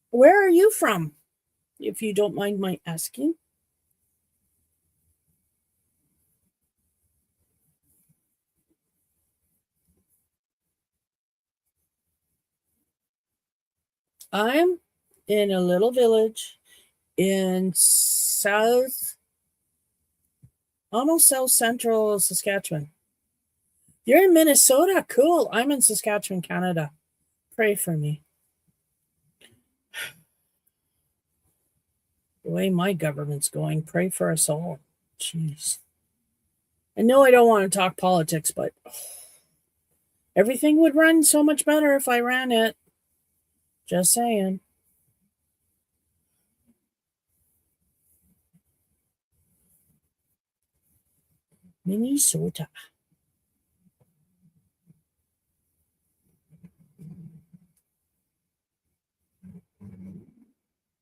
where are you from? If you don't mind my asking. I'm in a little village in almost south central Saskatchewan. You're in Minnesota. Cool. I'm in Saskatchewan, Canada. Pray for me. The way my government's going, pray for us all. Jeez. I know I don't want to talk politics, but everything would run so much better if I ran it. Just saying. Minnesota.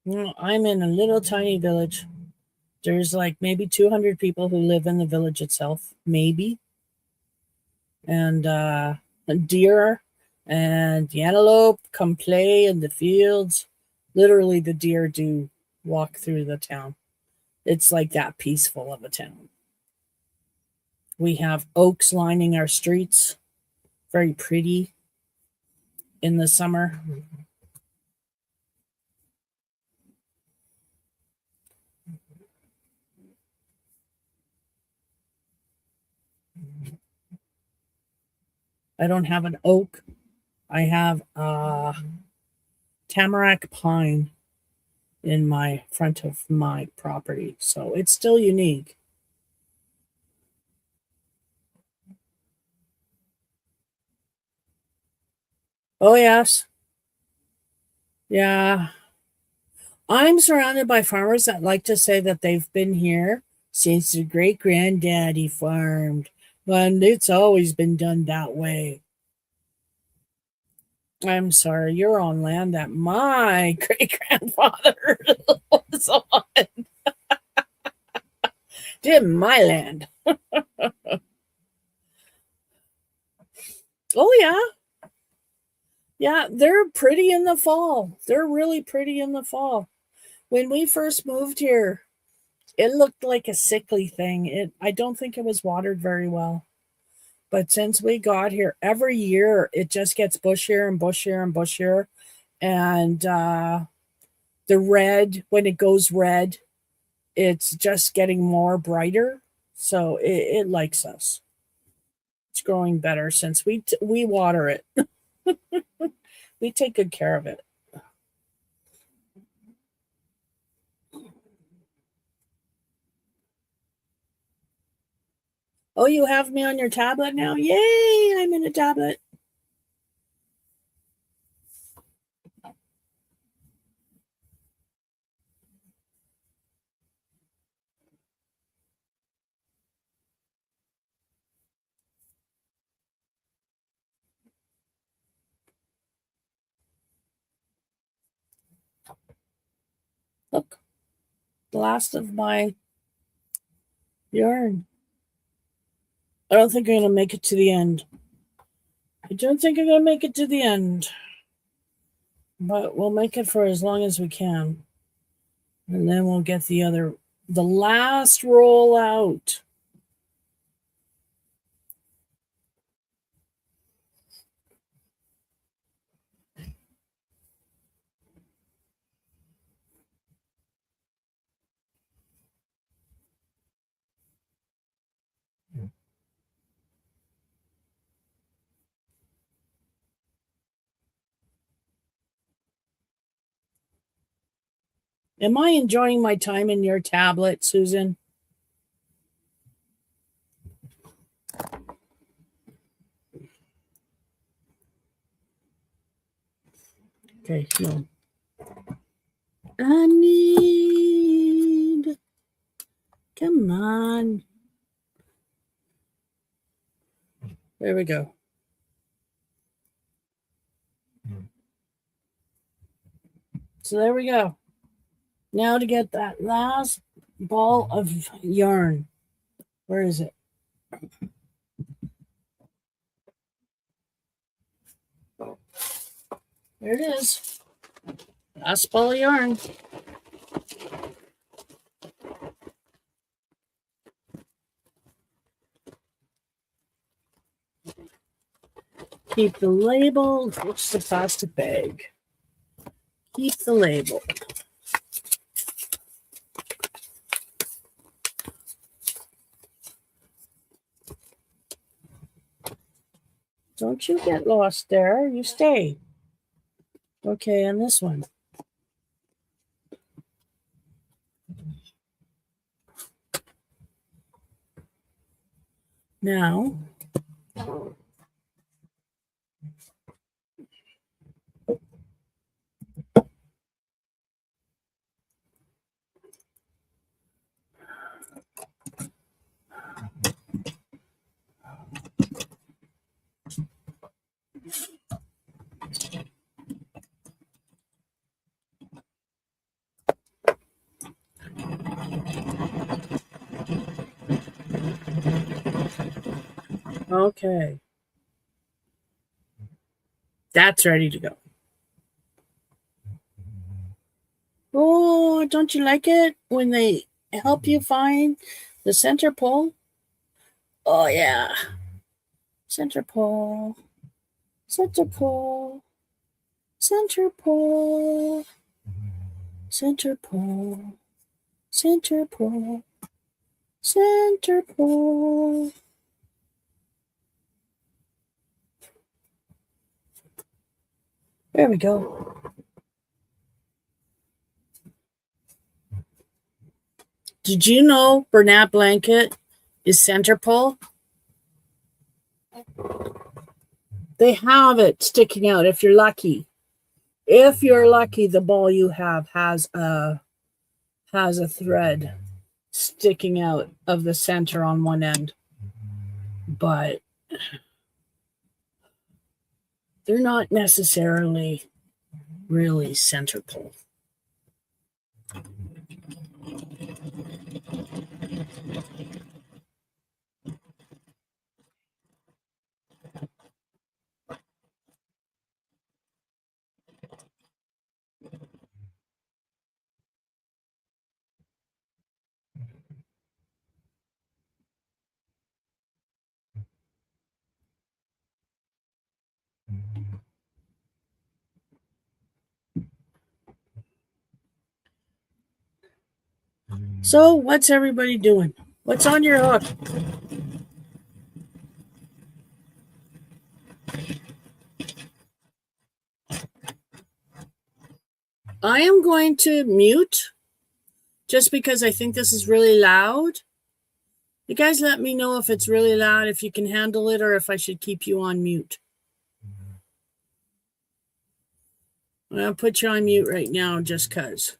I'm in a little tiny village. There's like maybe 200 people who live in the village itself, maybe. And deer and the antelope come play in the fields. Literally, the deer do walk through the town. It's like that peaceful of a town. We have oaks lining our streets, very pretty in the summer. I don't have an oak. I have a tamarack pine in my front of my property. So it's still unique. Oh, yes. Yeah. I'm surrounded by farmers that like to say that they've been here since their great granddaddy farmed. And it's always been done that way. I'm sorry, you're on land that my great grandfather was on. Did my land. Oh, yeah. Yeah, they're pretty in the fall. They're really pretty in the fall. When we first moved here, it looked like a sickly thing. I don't think it was watered very well. But since we got here, every year it just gets bushier and bushier and bushier. And the red, when it goes red, it's just getting more brighter. So it likes us. It's growing better since we water it. We take good care of it. Oh, you have me on your tablet now? Yay, I'm in a tablet. Look, the last of my yarn. I don't think I'm going to make it to the end. I don't think I'm going to make it to the end. But we'll make it for as long as we can. And then we'll get the last roll out. Am I enjoying my time in your tablet, Susan? Okay, no. I need. Come on. There we go. So there we go. Now to get that last ball of yarn. Where is it? There it is. Last ball of yarn. Keep the label. What's the plastic bag? Keep the label. Don't you get lost there. You stay. Okay, and this one. Now, okay. That's ready to go. Oh, don't you like it when they help you find the center pole? Oh, yeah. Center pole. Center pole. Center pole. Center pole. Center pole. Center pole. There we go. Did you know Bernat blanket is center pole? They have it sticking out if you're lucky. If you're lucky, the ball you have has a thread sticking out of the center on one end. But they're not necessarily really center pole. So, what's everybody doing? What's on your hook? I am going to mute just because I think this is really loud. You guys let me know if it's really loud, if you can handle it, or if I should keep you on mute. I'm going to put you on mute right now just because.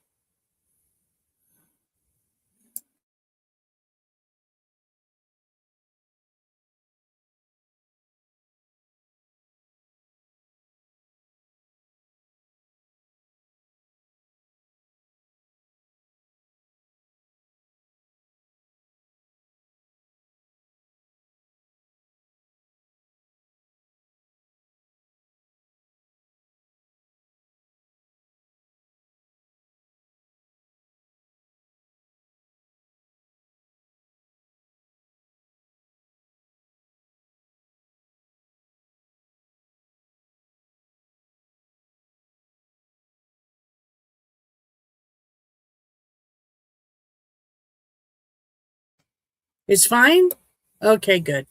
It's fine? Okay, good.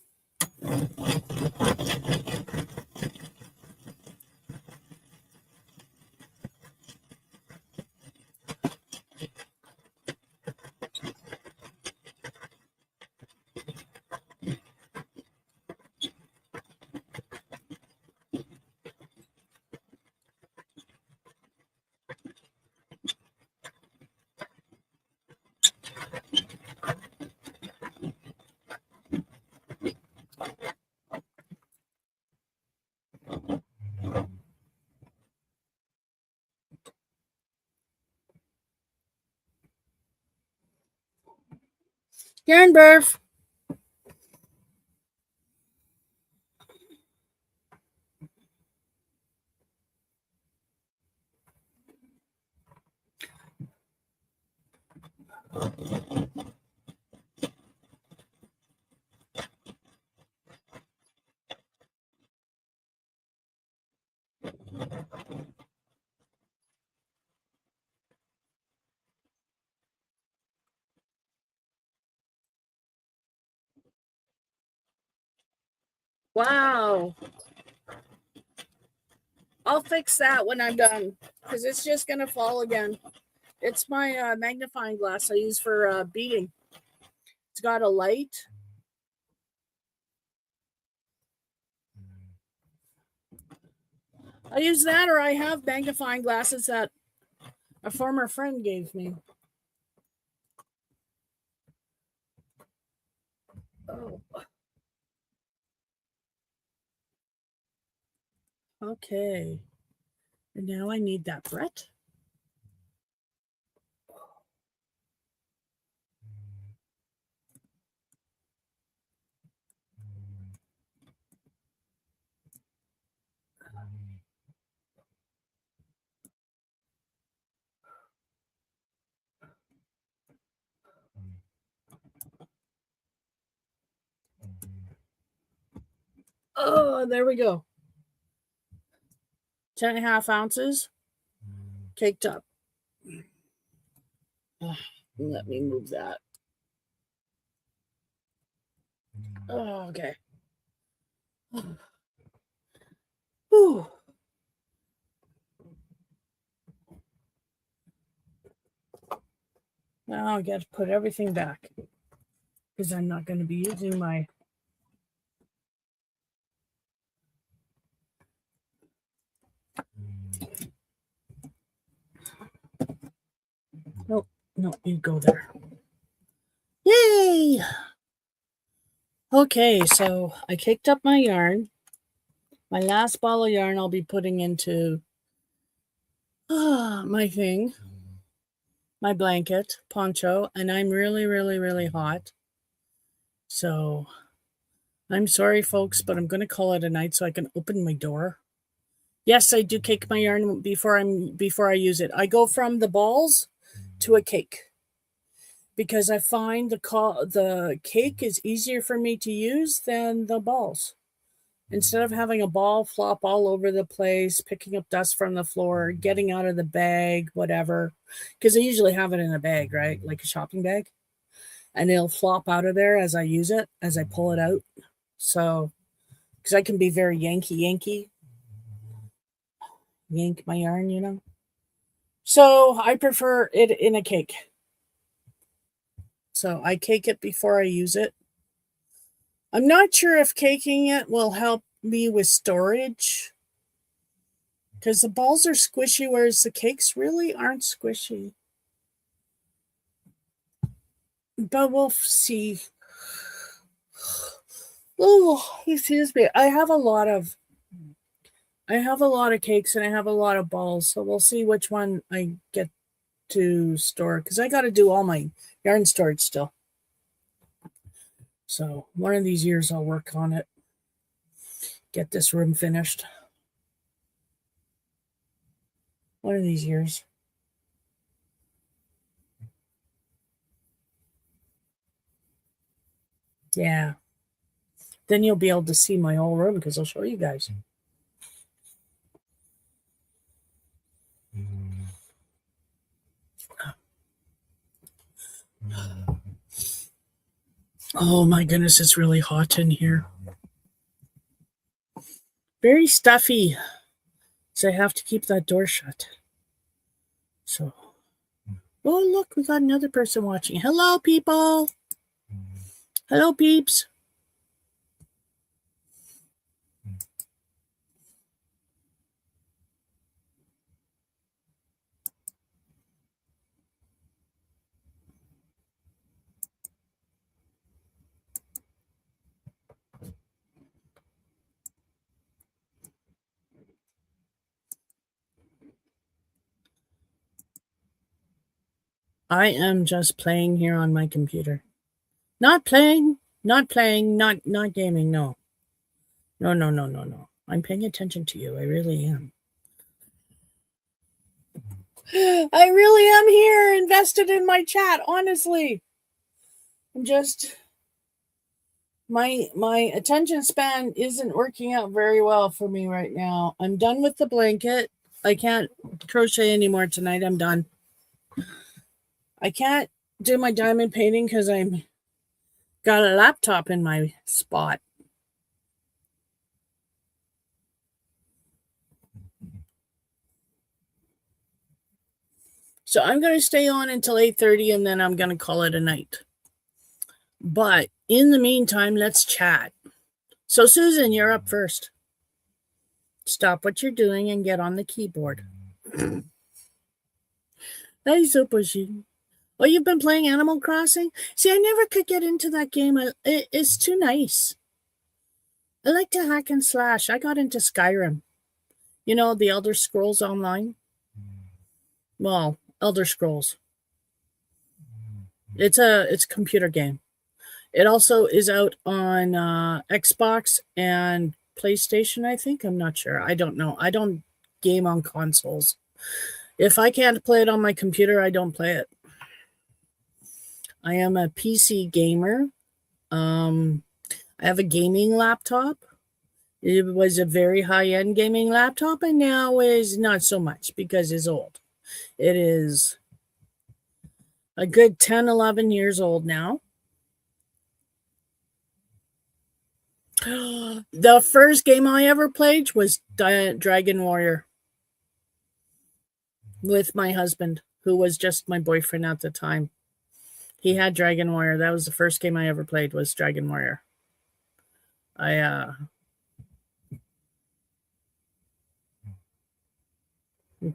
Karen Burf. Wow. I'll fix that when I'm done because it's just going to fall again. It's my magnifying glass I use for beading. It's got a light. I use that, or I have magnifying glasses that a former friend gave me. Oh. Okay. And now I need that Brett. Oh, there we go. 10.5 ounces caked up. Let me move that. Oh, okay. Whew. Now I got to put everything back because I'm not going to be using my. Nope, no, you go there. Yay! Okay, so I caked up my yarn. My last ball of yarn I'll be putting into my thing, my blanket, poncho, and I'm really, really, really hot. So I'm sorry, folks, but I'm going to call it a night so I can open my door. Yes, I do cake my yarn before I use it. I go from the balls to a cake because I find the cake is easier for me to use than the balls. Instead of having a ball flop all over the place, picking up dust from the floor, getting out of the bag, whatever, because I usually have it in a bag, right? Like a shopping bag. And it'll flop out of there as I use it, as I pull it out. So, because I can be very yank my yarn, you know. So I prefer it in a cake. So I cake it before I use it. I'm not sure if caking it will help me with storage because the balls are squishy, whereas the cakes really aren't squishy. But we'll see. Oh, excuse me. I have a lot of cakes and I have a lot of balls, so we'll see which one I get to store because I got to do all my yarn storage still. So one of these years I'll work on it. Get this room finished. One of these years. Yeah. Then you'll be able to see my whole room because I'll show you guys. Oh my goodness, it's really hot in here. Very stuffy. So I have to keep that door shut. So, oh, look, we got another person watching. Hello, people. Hello, peeps. I am just playing here on my computer. Not playing, not gaming, no. No. I'm paying attention to you. I really am. I really am here, invested in my chat, honestly. I'm just my attention span isn't working out very well for me right now. I'm done with the blanket. I can't crochet anymore tonight. I'm done. I can't do my diamond painting because I'm got a laptop in my spot. So I'm going to stay on until 8:30 and then I'm going to call it a night. But in the meantime, let's chat. So Susan, you're up first. Stop what you're doing and get on the keyboard. That is so pushy. Oh, you've been playing Animal Crossing? See, I never could get into that game. It's too nice. I like to hack and slash. I got into Skyrim. You know, the Elder Scrolls Online? Well, Elder Scrolls. It's a computer game. It also is out on Xbox and PlayStation, I think. I'm not sure. I don't know. I don't game on consoles. If I can't play it on my computer, I don't play it. I am a PC gamer. I have a gaming laptop. It was a very high-end gaming laptop, and now is not so much because it's old. It is a good 10, 11 years old now. The first game I ever played was Dragon Warrior with my husband, who was just my boyfriend at the time. He had Dragon Warrior. That was the first game I ever played, was Dragon Warrior. I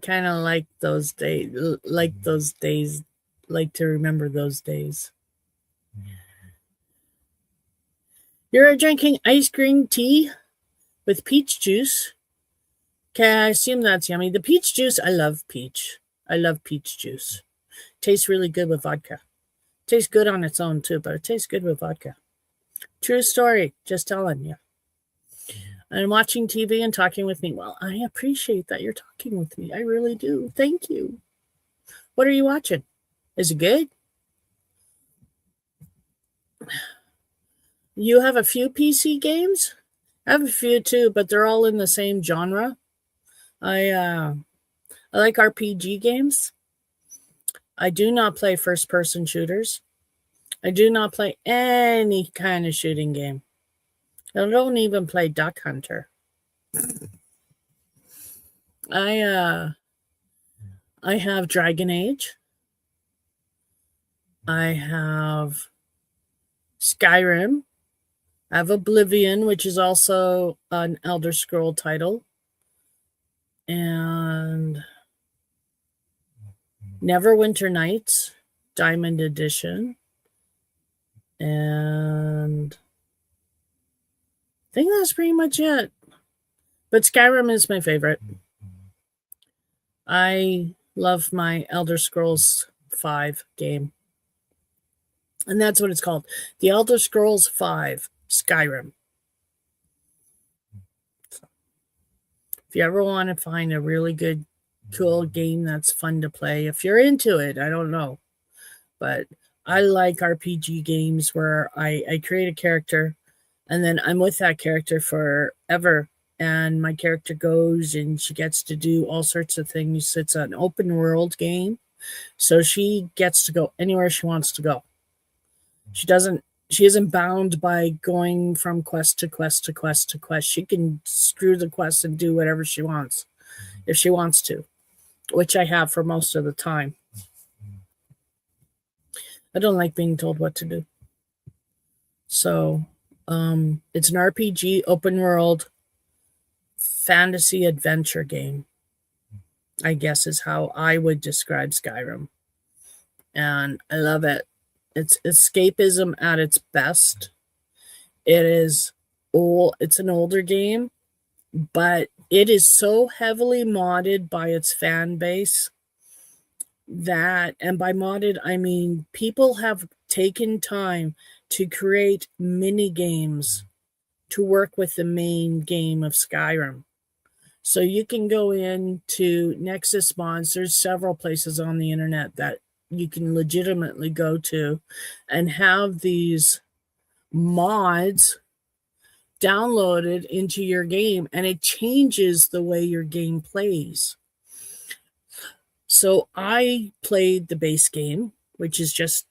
kind of like those days, like to remember those days. You're drinking ice green tea with peach juice. Okay, I assume that's yummy. The peach juice, I love peach. I love peach juice. Tastes really good with vodka. Tastes good on its own too, but it tastes good with vodka. True story, just telling you. And watching TV and talking with me. Well, I appreciate that you're talking with me. I really do. Thank you. What are you watching? Is it good? You have a few PC games? I have a few too, but they're all in the same genre. I like RPG games. I do not play first-person shooters. I do not play any kind of shooting game. I don't even play Duck Hunter. I have Dragon Age. I have Skyrim. I have Oblivion, which is also an Elder Scroll title. And Neverwinter Nights, Diamond Edition. And I think that's pretty much it. But Skyrim is my favorite. I love my Elder Scrolls 5 game. And that's what it's called. The Elder Scrolls 5 Skyrim. So, if you ever want to find a really good, cool game that's fun to play, if you're into it, I don't know. But I like RPG games where I create a character and then I'm with that character forever. And my character goes and she gets to do all sorts of things. It's an open world game. So she gets to go anywhere she wants to go. She isn't bound by going from quest to quest to quest to quest. She can screw the quest and do whatever she wants if she wants to, which I have for most of the time. I don't like being told what to do. So it's an RPG, open world, fantasy adventure game, I guess is how I would describe Skyrim. And I love it. It's escapism at its best. It is old. It's an older game, but it is so heavily modded by its fan base that, and by modded, I mean people have taken time to create mini games to work with the main game of Skyrim. So you can go into Nexus Mods. There's several places on the internet that you can legitimately go to and have these mods downloaded into your game, and it changes the way your game plays. So I played the base game, which is just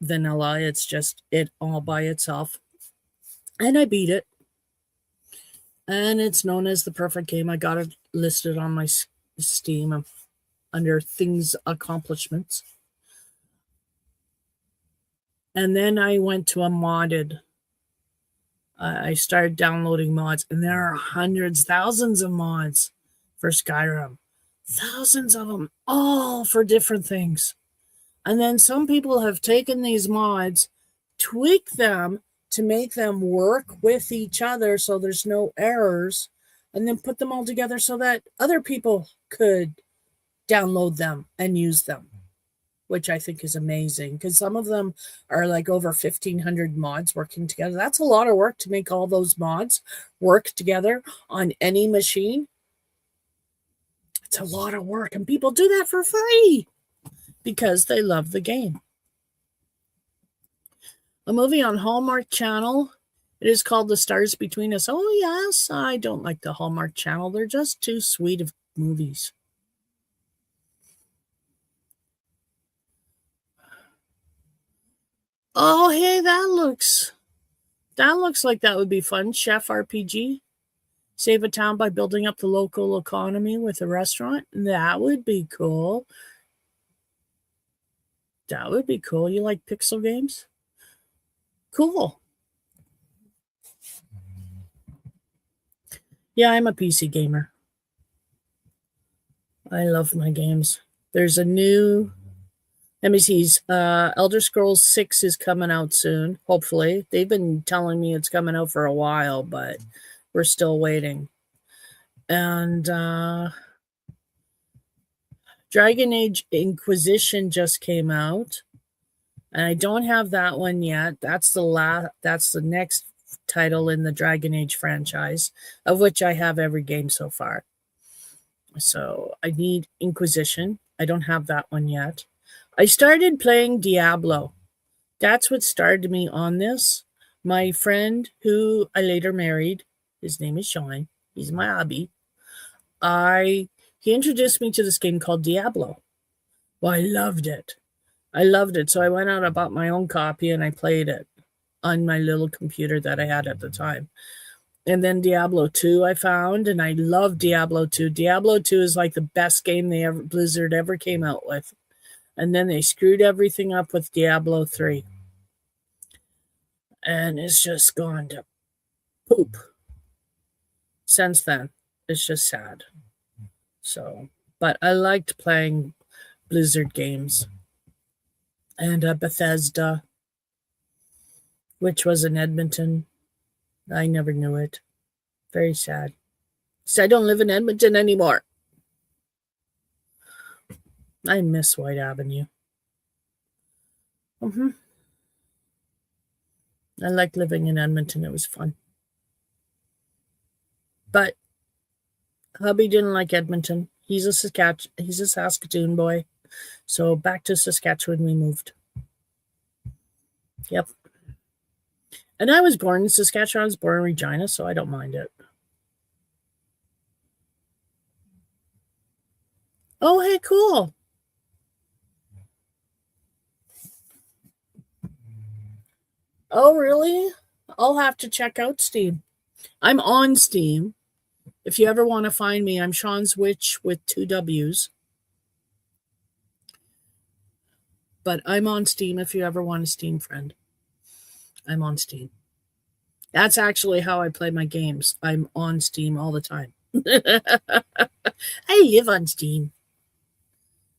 vanilla. It's just it all by itself. And I beat it. And it's known as the perfect game. I got it listed on my Steam under things accomplishments. And then I went to a modded. I started downloading mods, and there are hundreds, thousands of mods for Skyrim. Thousands of them, all for different things. And then some people have taken these mods, tweaked them to make them work with each other so there's no errors, and then put them all together so that other people could download them and use them, which I think is amazing, because some of them are like over 1,500 mods working together. That's a lot of work to make all those mods work together on any machine. It's a lot of work, and people do that for free because they love the game. A movie on Hallmark Channel. It is called The Stars Between Us. Oh, yes, I don't like the Hallmark Channel. They're just too sweet of movies. Oh, hey, that looks like that would be fun. Chef RPG. Save a town by building up the local economy with a restaurant. That would be cool. That would be cool. You like pixel games? Cool. Yeah, I'm a PC gamer. I love my games. There's a new, let me see, Elder Scrolls 6 is coming out soon, hopefully. They've been telling me it's coming out for a while, but we're still waiting. And Dragon Age Inquisition just came out, and I don't have that one yet. That's the next title in the Dragon Age franchise, of which I have every game so far. So I need Inquisition. I don't have that one yet. I started playing Diablo. That's what started me on this. My friend, who I later married, his name is Sean. He's my hubby. He introduced me to this game called Diablo. Well, I loved it. So I went out, I bought my own copy, and I played it on my little computer that I had at the time. And then Diablo 2 I found, and I love Diablo 2. Diablo 2 is like the best game Blizzard ever came out with. And then they screwed everything up with Diablo 3. And it's just gone to poop. Since then, it's just sad. So, but I liked playing Blizzard games. And Bethesda, which was in Edmonton. I never knew it. Very sad. So I don't live in Edmonton anymore. I miss White Avenue. I liked living in Edmonton. It was fun. But hubby didn't like Edmonton. He's a Saskatoon boy. So back to Saskatchewan we moved. Yep. And I was born in Saskatchewan. I was born in Regina, so I don't mind it. Oh, hey, cool. Oh, really? I'll have to check out Steam. I'm on Steam. If you ever want to find me, I'm Sean's Witch with 2 W's. But I'm on Steam if you ever want a Steam friend. I'm on Steam. That's actually how I play my games. I'm on Steam all the time. I live on Steam.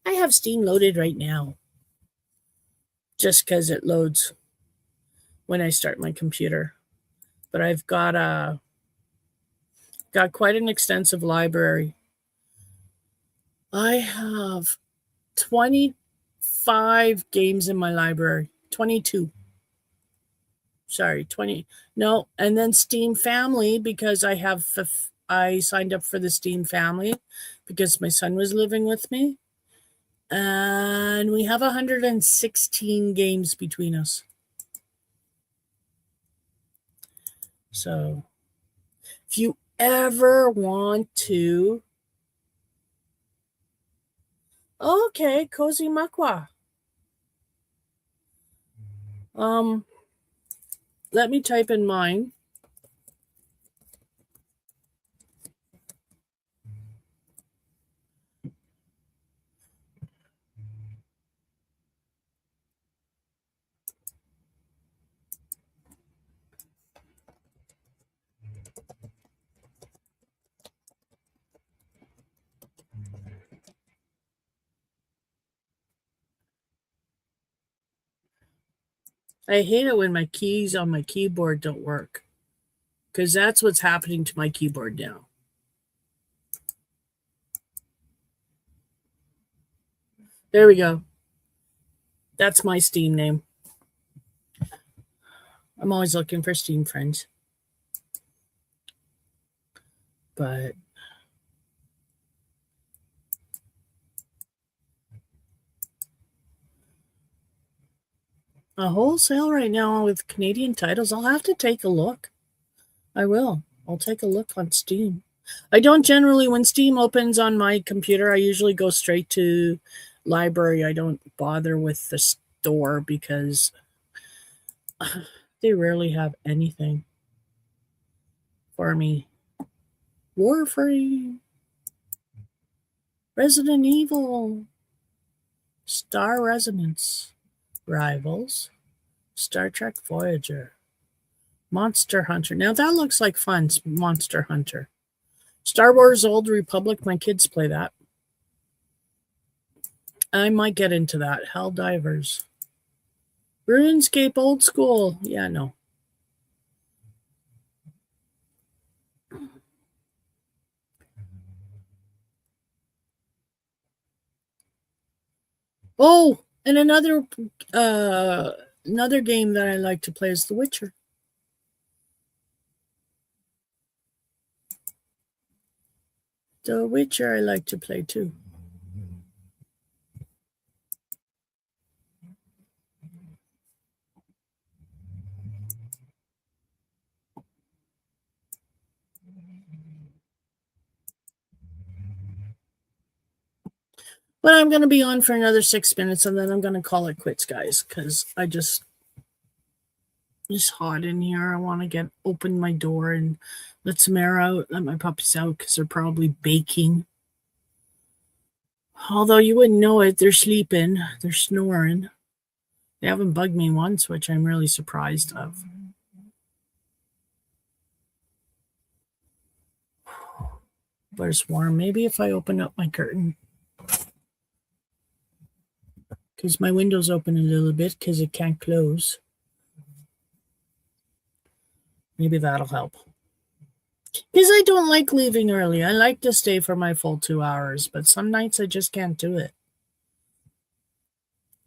I have Steam loaded right now. Just because it loads when I start my computer. But I've got quite an extensive library. I have 25 games in my library. 22. Sorry, 20. No, and then Steam Family, because I signed up for the Steam Family because my son was living with me. And we have 116 games between us. So if you ever want to... Okay, Cozy Makwa. Let me type in mine. I hate it when my keys on my keyboard don't work, because that's what's happening to my keyboard now. There we go. That's my Steam name. I'm always looking for Steam friends. But a wholesale right now with Canadian titles, I'll have to take a look. I will. I'll take a look on Steam. I don't generally, when Steam opens on my computer, I usually go straight to library. I don't bother with the store because they rarely have anything for me. Warframe, Resident Evil, Star Resonance, Rivals, Star Trek Voyager, Monster Hunter. Now that looks like fun, Monster Hunter. Star Wars Old Republic, my kids play that. I might get into that. Helldivers. RuneScape Old School. Yeah, no. Oh, and another game that I like to play is The Witcher. The Witcher I like to play too. But I'm going to be on for another 6 minutes and then I'm going to call it quits, guys, because it's hot in here. I want to open my door and let some air out, let my puppies out because they're probably baking. Although you wouldn't know it, they're sleeping, they're snoring. They haven't bugged me once, which I'm really surprised of. But it's warm. Maybe if I open up my curtain, because my window's open a little bit because it can't close. Maybe that'll help. Because I don't like leaving early. I like to stay for my full 2 hours, but some nights I just can't do it.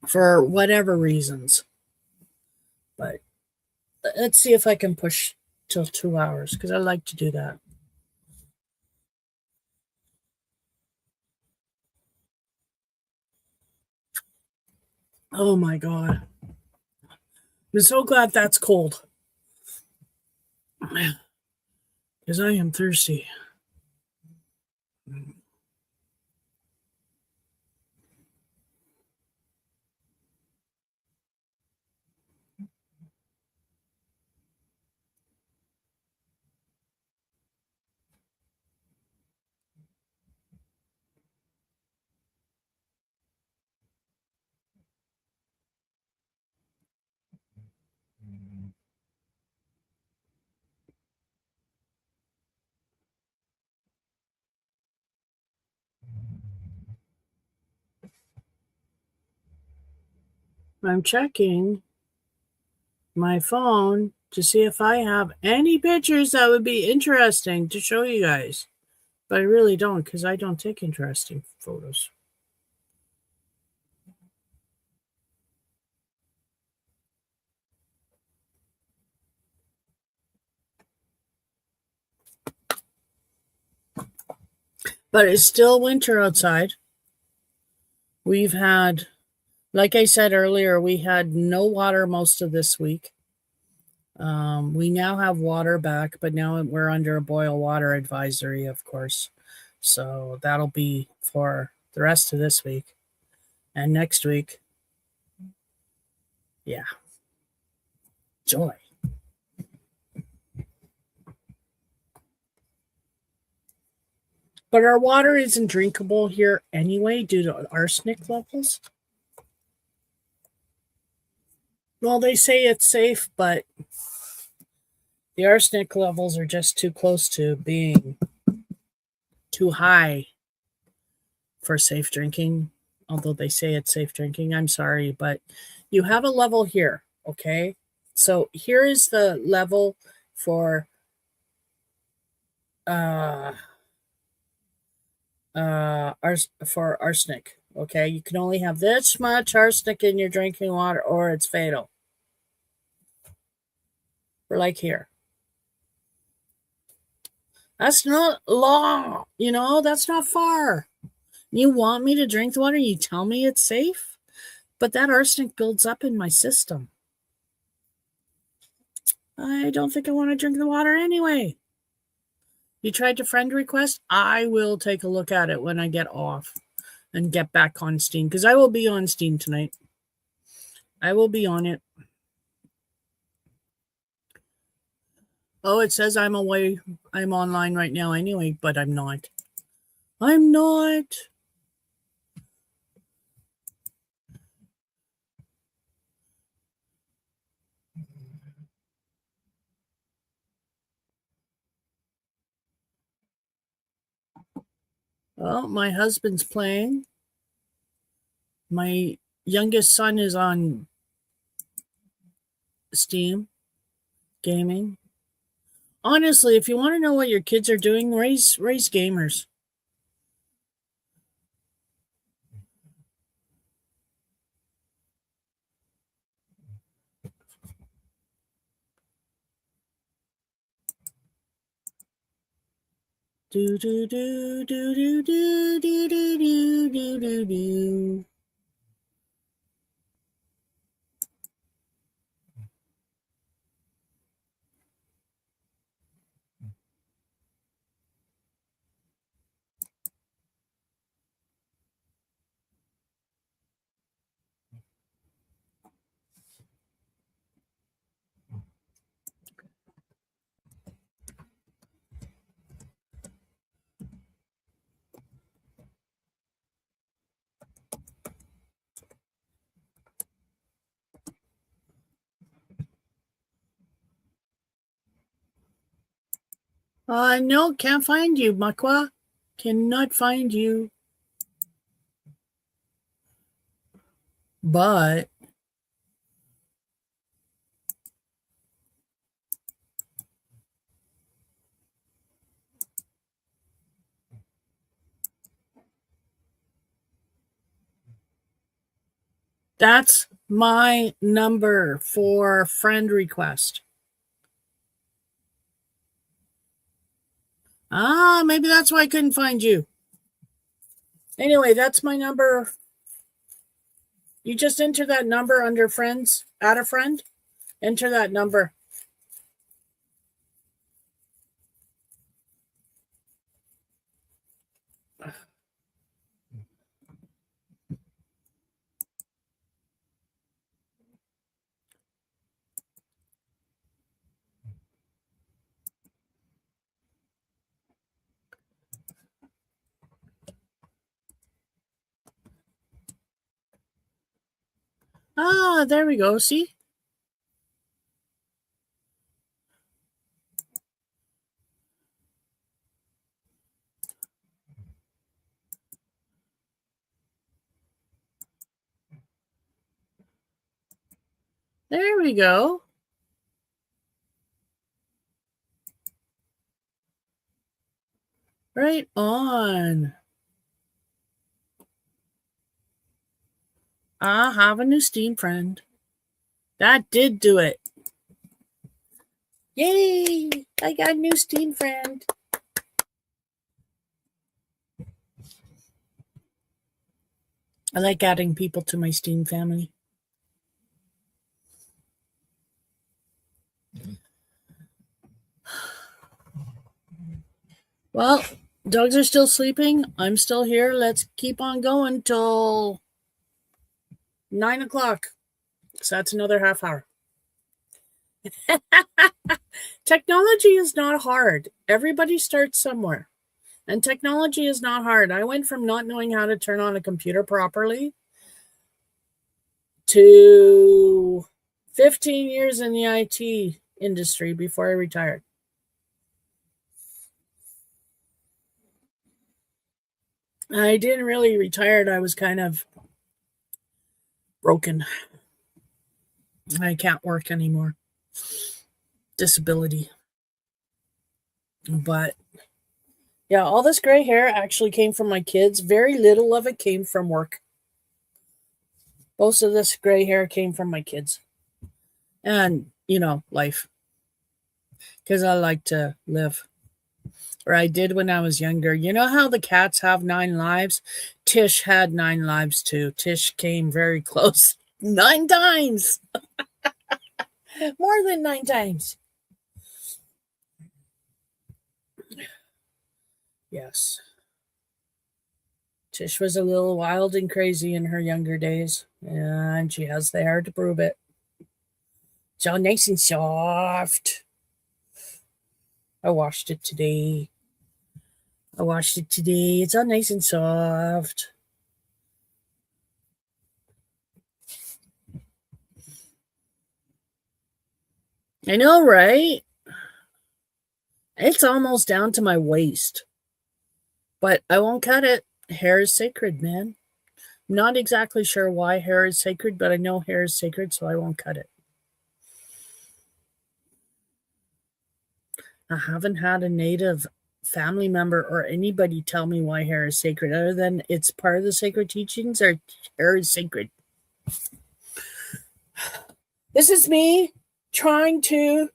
For whatever reasons. But let's see if I can push till 2 hours, because I like to do that. Oh my God. I'm so glad that's cold. Because I am thirsty. I'm checking my phone to see if I have any pictures that would be interesting to show you guys. But I really don't, because I don't take interesting photos. But it's still winter outside. We've had, like I said earlier, we had no water most of this week. We now have water back, but now we're under a boil water advisory, of course. So that'll be for the rest of this week and next week. Yeah. Joy. But our water isn't drinkable here anyway due to arsenic levels. Well, they say it's safe, but the arsenic levels are just too close to being too high for safe drinking. Although they say it's safe drinking, I'm sorry, but you have a level here, okay? So here is the level for for arsenic. Okay, you can only have this much arsenic in your drinking water, or it's fatal. We're like here. That's not long, that's not far. You want me to drink the water? You tell me it's safe, but that arsenic builds up in my system. I don't think I want to drink the water anyway. You tried to friend request? I will take a look at it when I get off and get back on Steam, because I will be on Steam tonight. I will be on it. Oh, it says I'm away. I'm online right now anyway, but I'm not. I'm not. Well, my husband's playing. My youngest son is on Steam gaming. Honestly, if you want to know what your kids are doing, raise gamers. Do do do do do do do do do do do do. No, can't find you, Makwa. Cannot find you. But that's my number for friend request. Maybe that's why I couldn't find you. Anyway, that's my number. You just enter that number under friends, add a friend, enter that number. There we go. See? There we go. Right on. I have a new Steam friend. That did do it. Yay! I got a new Steam friend. I like adding people to my Steam family. Well, dogs are still sleeping. I'm still here. Let's keep on going till 9 o'clock. So that's another half hour. Technology is not hard. Everybody starts somewhere. And technology is not hard. I went from not knowing how to turn on a computer properly to 15 years in the IT industry before I retired. I didn't really retire. I was kind of broken. I can't work anymore. Disability. But yeah, all this gray hair actually came from my kids. Very little of it came from work. Most of this gray hair came from my kids. And, life. Because I like to live. Or I did when I was younger. You know how the cats have 9 lives? Tish had 9 lives too. Tish came very close. 9 times. More than 9 times. Yes. Tish was a little wild and crazy in her younger days. And she has the hair to prove it. It's all nice and soft. I washed it today. It's all nice and soft. I know, right? It's almost down to my waist. But I won't cut it. Hair is sacred, man. I'm not exactly sure why hair is sacred, but I know hair is sacred, so I won't cut it. I haven't had a native family member or anybody tell me why hair is sacred, other than it's part of the sacred teachings or hair is sacred. This is me trying to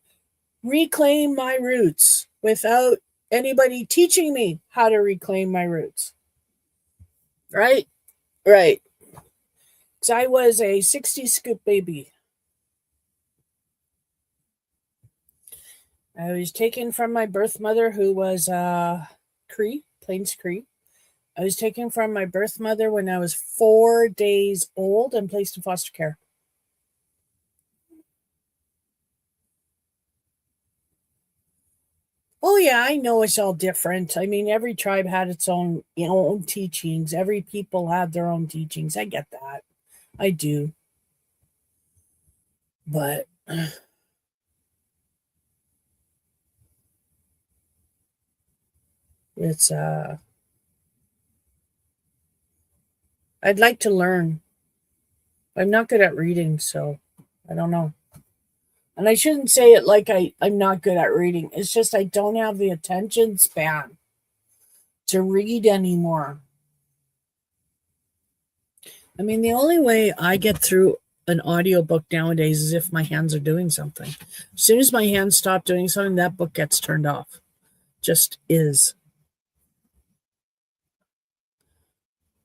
reclaim my roots without anybody teaching me how to reclaim my roots. Right? Right. Because I was a 60s scoop baby. I was taken from my birth mother, who was Cree, Plains Cree. I was taken from my birth mother when I was 4 days old and placed in foster care. Oh yeah, I know it's all different. I mean, every tribe had its own, own teachings. Every people had their own teachings. I get that. I do. But it's I'd like to learn. I'm not good at reading, so I don't know. And I shouldn't say it like I'm not good at reading. It's just I don't have the attention span to read anymore. I mean, the only way I get through an audiobook nowadays is if my hands are doing something. As soon as my hands stop doing something, that book gets turned off. Just is.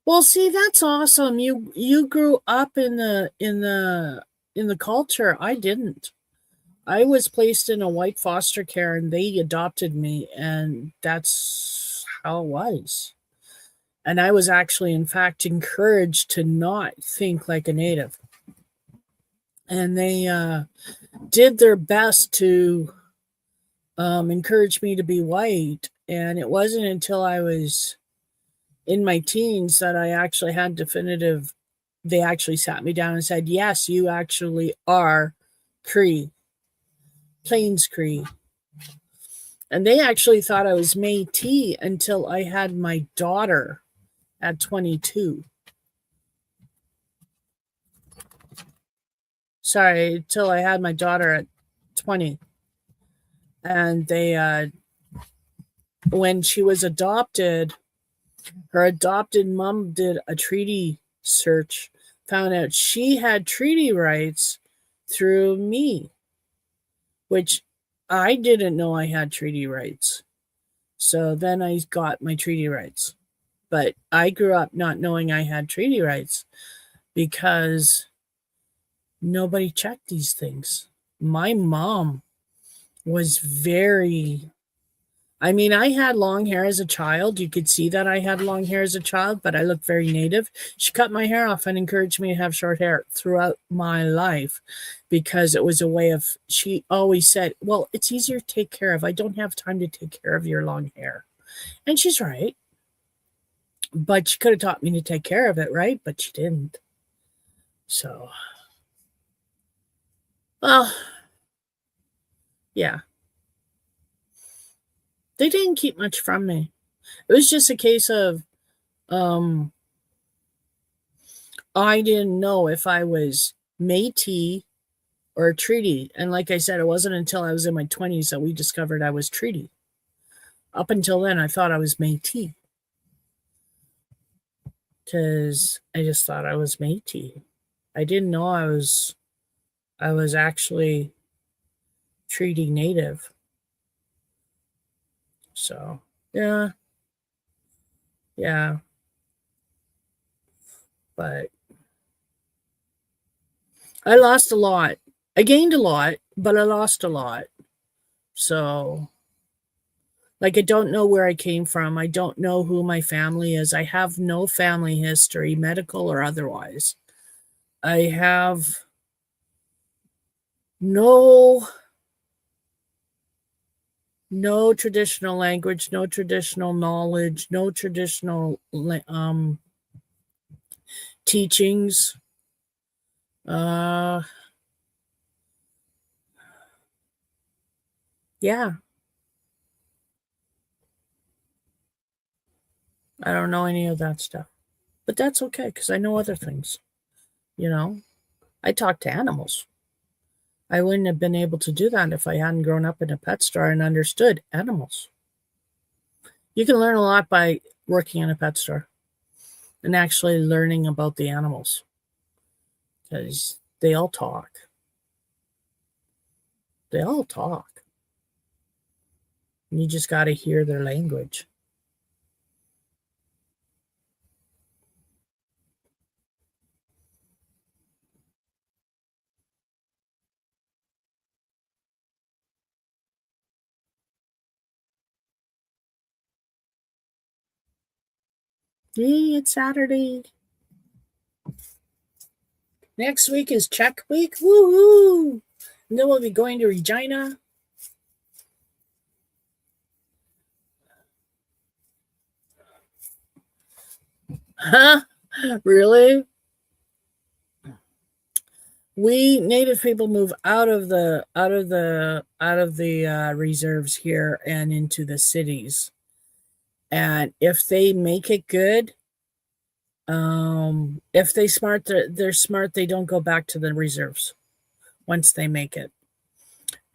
Well, see, that's awesome. You grew up in the culture. I didn't. I was placed in a white foster care and they adopted me, and that's how it was. And I was actually, in fact, encouraged to not think like a native. And they did their best to encourage me to be white. And it wasn't until I was in my teens that I actually had definitive, they actually sat me down and said, yes, you actually are Cree, Plains Cree. And they actually thought I was Métis until I had my daughter at 22. Sorry, until I had my daughter at 20. And they, when she was adopted, her adopted mom did a treaty search, found out she had treaty rights through me, which I didn't know I had treaty rights. So then I got my treaty rights. But I grew up not knowing I had treaty rights because nobody checked these things. My mom was very, I mean, I had long hair as a child. You could see that I had long hair as a child, but I looked very native. She cut my hair off and encouraged me to have short hair throughout my life because it was a way of, she always said, well, it's easier to take care of. I don't have time to take care of your long hair. And she's right. But she could have taught me to take care of it, right? But she didn't. So, well, yeah. They didn't keep much from me. It was just a case of I didn't know if I was Métis or treaty. And like I said, it wasn't until I was in my 20s that we discovered I was treaty. Up until then, I thought I was Métis. Because I just thought I was Métis. I didn't know I was actually treaty native. So, yeah. Yeah. But I lost a lot. I gained a lot, but I lost a lot. So, like, I don't know where I came from. I don't know who my family is. I have no family history, medical or otherwise. I have no traditional language, no traditional knowledge, no traditional teachings. Yeah. I don't know any of that stuff. But that's okay because I know other things. You know, I talk to animals. I wouldn't have been able to do that if I hadn't grown up in a pet store and understood animals. You can learn a lot by working in a pet store and actually learning about the animals because they all talk. They all talk. You just got to hear their language. Yay, it's Saturday. Next week is check week. Woo-hoo! And then we'll be going to Regina. Huh? Really? We native people move out of the reserves here and into the cities. And if they make it good, if they're smart, they don't go back to the reserves once they make it.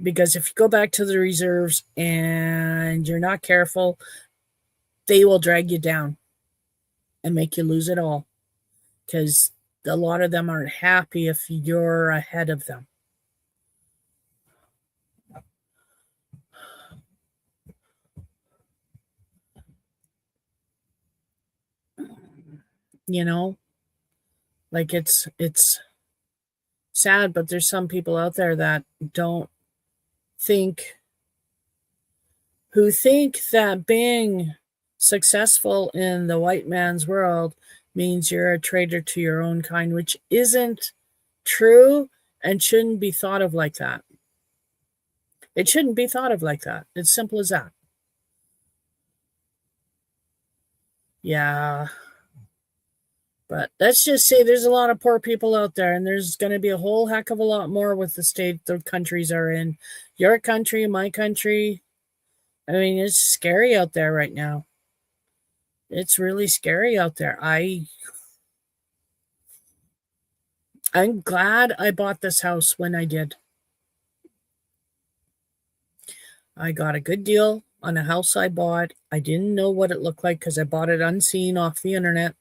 Because if you go back to the reserves and you're not careful, they will drag you down and make you lose it all. Because a lot of them aren't happy if you're ahead of them. You know, like it's sad, but there's some people out there that who think that being successful in the white man's world means you're a traitor to your own kind, which isn't true and shouldn't be thought of like that. It shouldn't be thought of like that. It's simple as that. Yeah. But let's just say there's a lot of poor people out there, and there's going to be a whole heck of a lot more with the state the countries are in. Your country, my country. I mean, it's scary out there right now. It's really scary out there. I'm glad I bought this house when I did. I got a good deal on a house I bought. I didn't know what it looked like because I bought it unseen off the internet.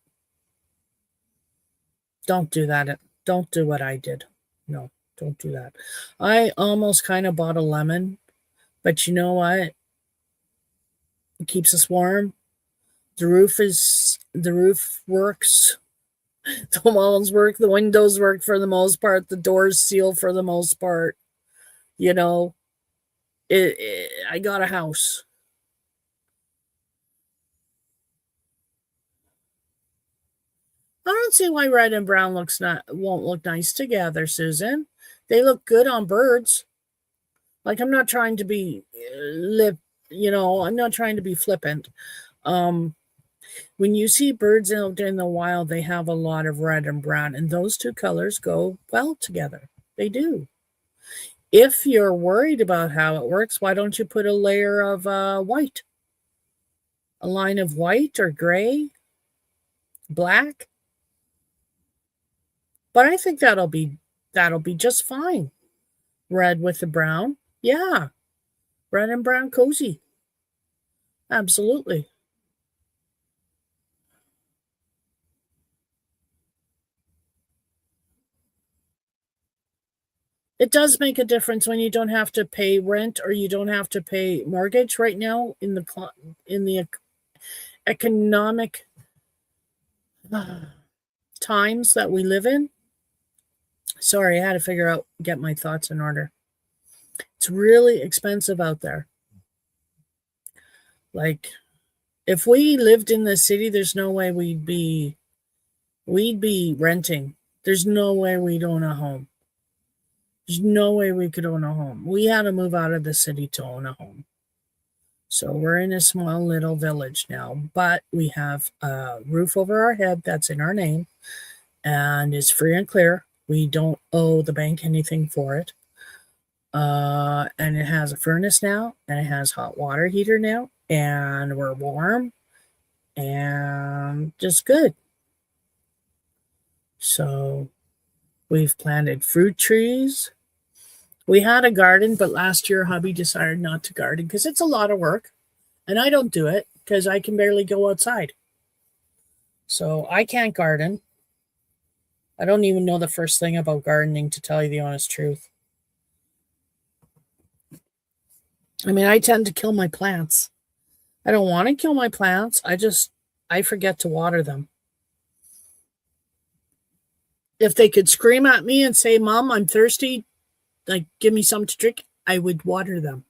Don't do that. Don't do what I did. No, don't do that. I almost kind of bought a lemon, but you know what? It keeps us warm. The roof is The roof works. The walls work. The windows work for the most part. The doors seal for the most part. You know, I got a house. I don't see why red and brown won't look nice together, Susan. They look good on birds. Like I'm not trying to be I'm not trying to be flippant. Um, when you see birds out in the wild, they have a lot of red and brown, and those two colors go well together. They do. If you're worried about how it works, why don't you put a layer of white? A line of white or gray, black? But I think that'll be just fine. Red with the brown. Yeah. Red and brown cozy. Absolutely. It does make a difference when you don't have to pay rent or you don't have to pay mortgage right now in the economic times that we live in. Sorry, I had to get my thoughts in order. It's really expensive out there. Like if we lived in the city, there's no way we'd be renting. There's no way we'd own a home. There's no way we could own a home. We had to move out of the city to own a home. So we're in a small little village now, but we have a roof over our head that's in our name and is free and clear. We don't owe the bank anything for it. And it has a furnace now, and it has hot water heater now, and we're warm and just good. So we've planted fruit trees. We had a garden, but last year hubby decided not to garden because it's a lot of work. And I don't do it because I can barely go outside. So I can't garden. I don't even know the first thing about gardening, to tell you the honest truth. I mean, I tend to kill my plants. I don't want to kill my plants. I forget to water them. If they could scream at me and say, Mom, I'm thirsty, like give me something to drink, I would water them.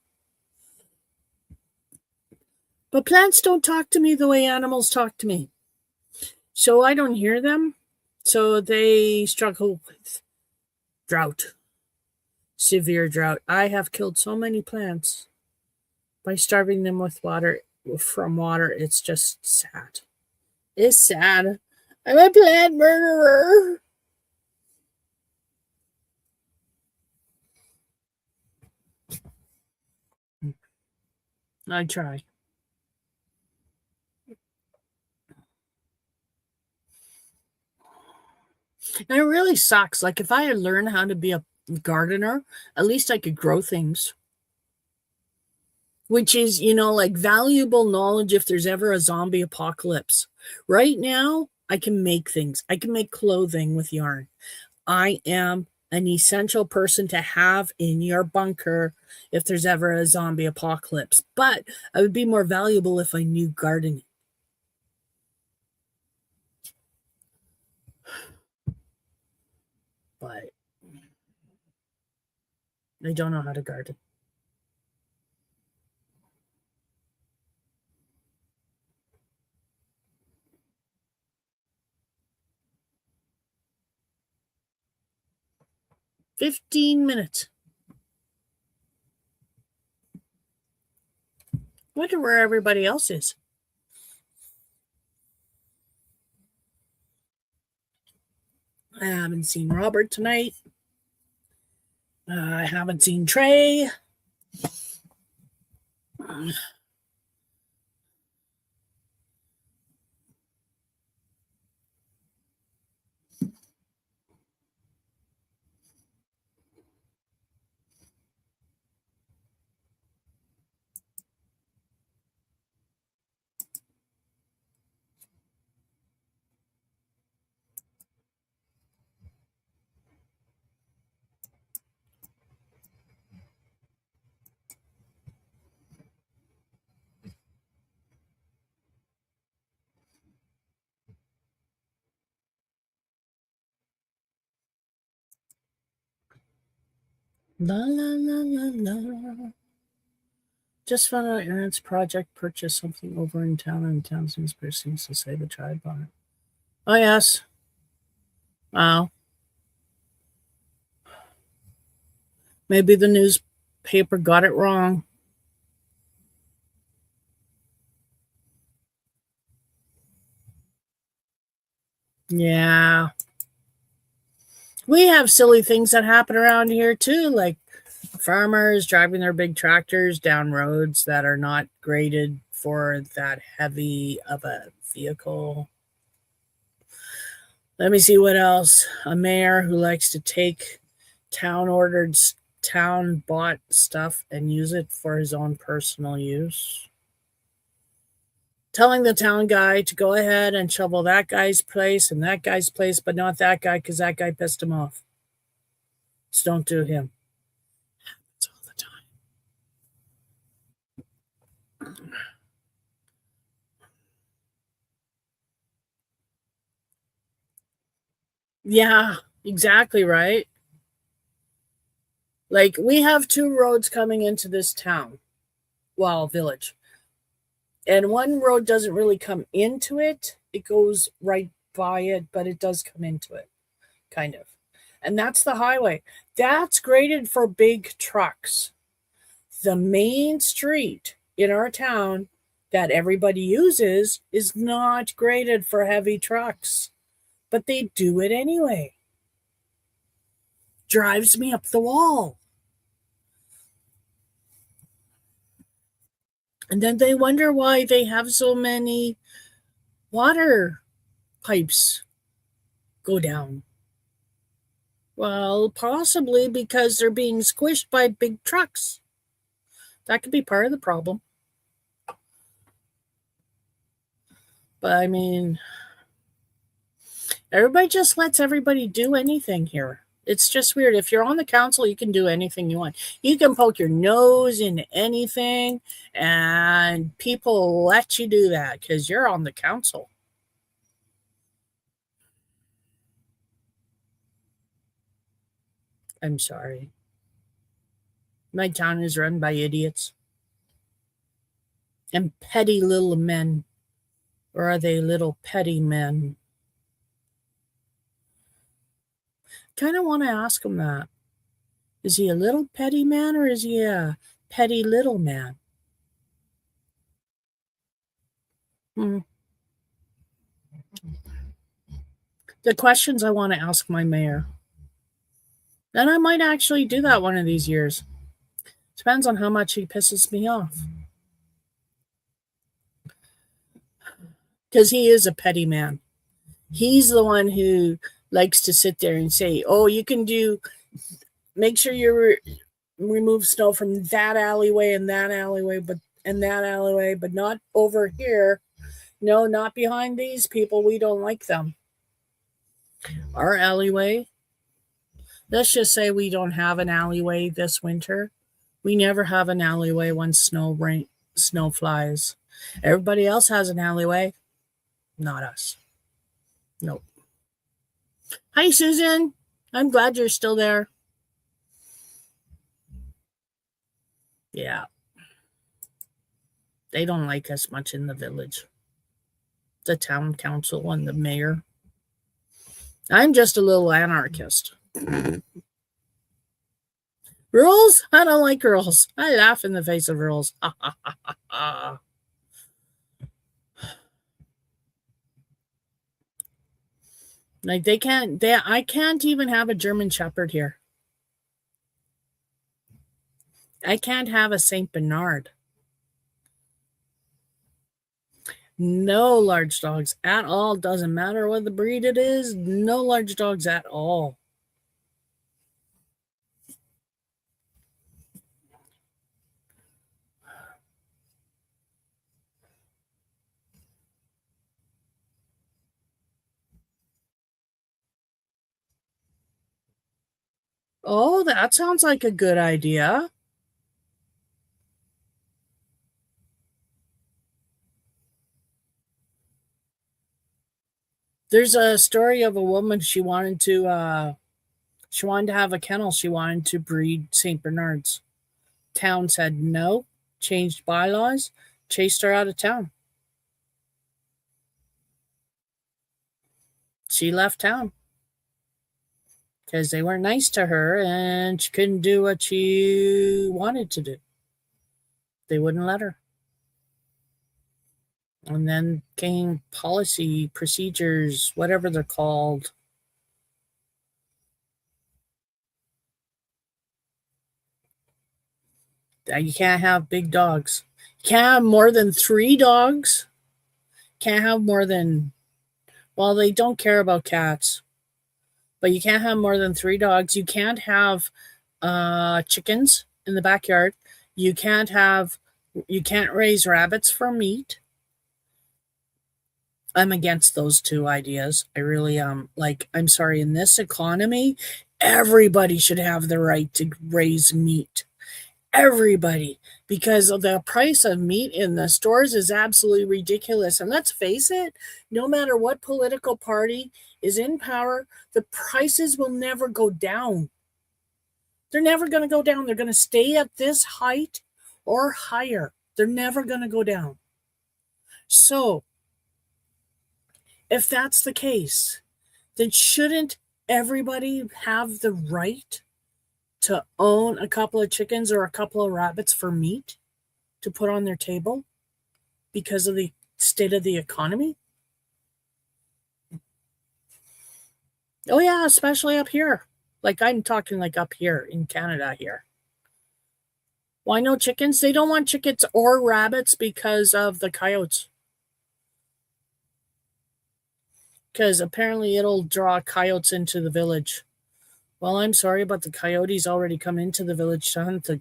But plants don't talk to me the way animals talk to me. So I don't hear them. So they struggle with drought, severe drought. I have killed so many plants by starving them from water. It's just sad. It's sad. I'm a plant murderer. I try. And it really sucks. Like if I had learned how to be a gardener, at least I could grow things. Which is, like valuable knowledge if there's ever a zombie apocalypse. Right now, I can make things. I can make clothing with yarn. I am an essential person to have in your bunker if there's ever a zombie apocalypse. But I would be more valuable if I knew gardening. But I don't know how to garden. $15. Wonder where everybody else is. I haven't seen Robert tonight. I haven't seen Trey. La la la la la. Just found out your aunt's project purchased something over in town, and town seems to say the tribe on it. Oh yes. Wow. Maybe the newspaper got it wrong. Yeah. We have silly things that happen around here too, like farmers driving their big tractors down roads that are not graded for that heavy of a vehicle. Let me see what else. A mayor who likes to take town ordered, town bought stuff and use it for his own personal use. Telling the town guy to go ahead and shovel that guy's place and that guy's place, but not that guy because that guy pissed him off. So don't do him. It's all the time. Yeah, exactly right. Like we have two roads coming into this town, well, village. And one road doesn't really come into it. It goes right by it, but it does come into it, kind of. And that's the highway. That's graded for big trucks. The main street in our town that everybody uses is not graded for heavy trucks, but they do it anyway. Drives me up the wall. And then they wonder why they have so many water pipes go down. Well, possibly because they're being squished by big trucks. That could be part of the problem. But I mean, everybody just lets everybody do anything here. It's just weird. If you're on the council, you can do anything you want. You can poke your nose into anything, and people let you do that because you're on the council. I'm sorry. My town is run by idiots and petty little men. Or are they little petty men? Kind of want to ask him that. Is he a little petty man or is he a petty little man? Hmm. The questions I want to ask my mayor. And I might actually do that one of these years. Depends on how much he pisses me off. Because he is a petty man. He's the one who likes to sit there and say, oh, you can make sure you remove snow from that alleyway and that alleyway, but not over here. No, not behind these people. We don't like them. Our alleyway, let's just say we don't have an alleyway this winter. We never have an alleyway when snow flies. Everybody else has an alleyway, not us. Nope. Hi, Susan. I'm glad you're still there. Yeah. They don't like us much in the village. The town council and the mayor. I'm just a little anarchist. Rules? I don't like rules. I laugh in the face of rules. Like I can't even have a German Shepherd here. I can't have a Saint Bernard. No large dogs at all. Doesn't matter what the breed it is. No large dogs at all. Oh, that sounds like a good idea. There's a story of a woman, she wanted to She wanted to have a kennel. She wanted to breed St. Bernards. Town said no, changed bylaws, chased her out of town. She left town because they weren't nice to her and she couldn't do what she wanted to do. They wouldn't let her. And then came policy, procedures, whatever they're called. That you can't have big dogs. You can't have more than 3 dogs. Can't have more than, well, they don't care about cats. But you can't have more than 3 dogs. You can't have chickens in the backyard. You can't raise rabbits for meat. I'm against those 2 ideas. I really am. I'm sorry, in this economy, everybody should have the right to raise meat. Everybody. Because the price of meat in the stores is absolutely ridiculous. And let's face it, no matter what political party is in power, the prices will never go down. They're never going to go down. They're going to stay at this height or higher. They're never going to go down. So, if that's the case, then shouldn't everybody have the right to own a couple of chickens or a couple of rabbits for meat to put on their table because of the state of the economy? Oh yeah, especially up here. I'm talking up here in Canada here. Why no chickens? They don't want chickens or rabbits because of the coyotes. Because apparently it'll draw coyotes into the village. Well, I'm sorry, but the coyotes already come into the village to hunt the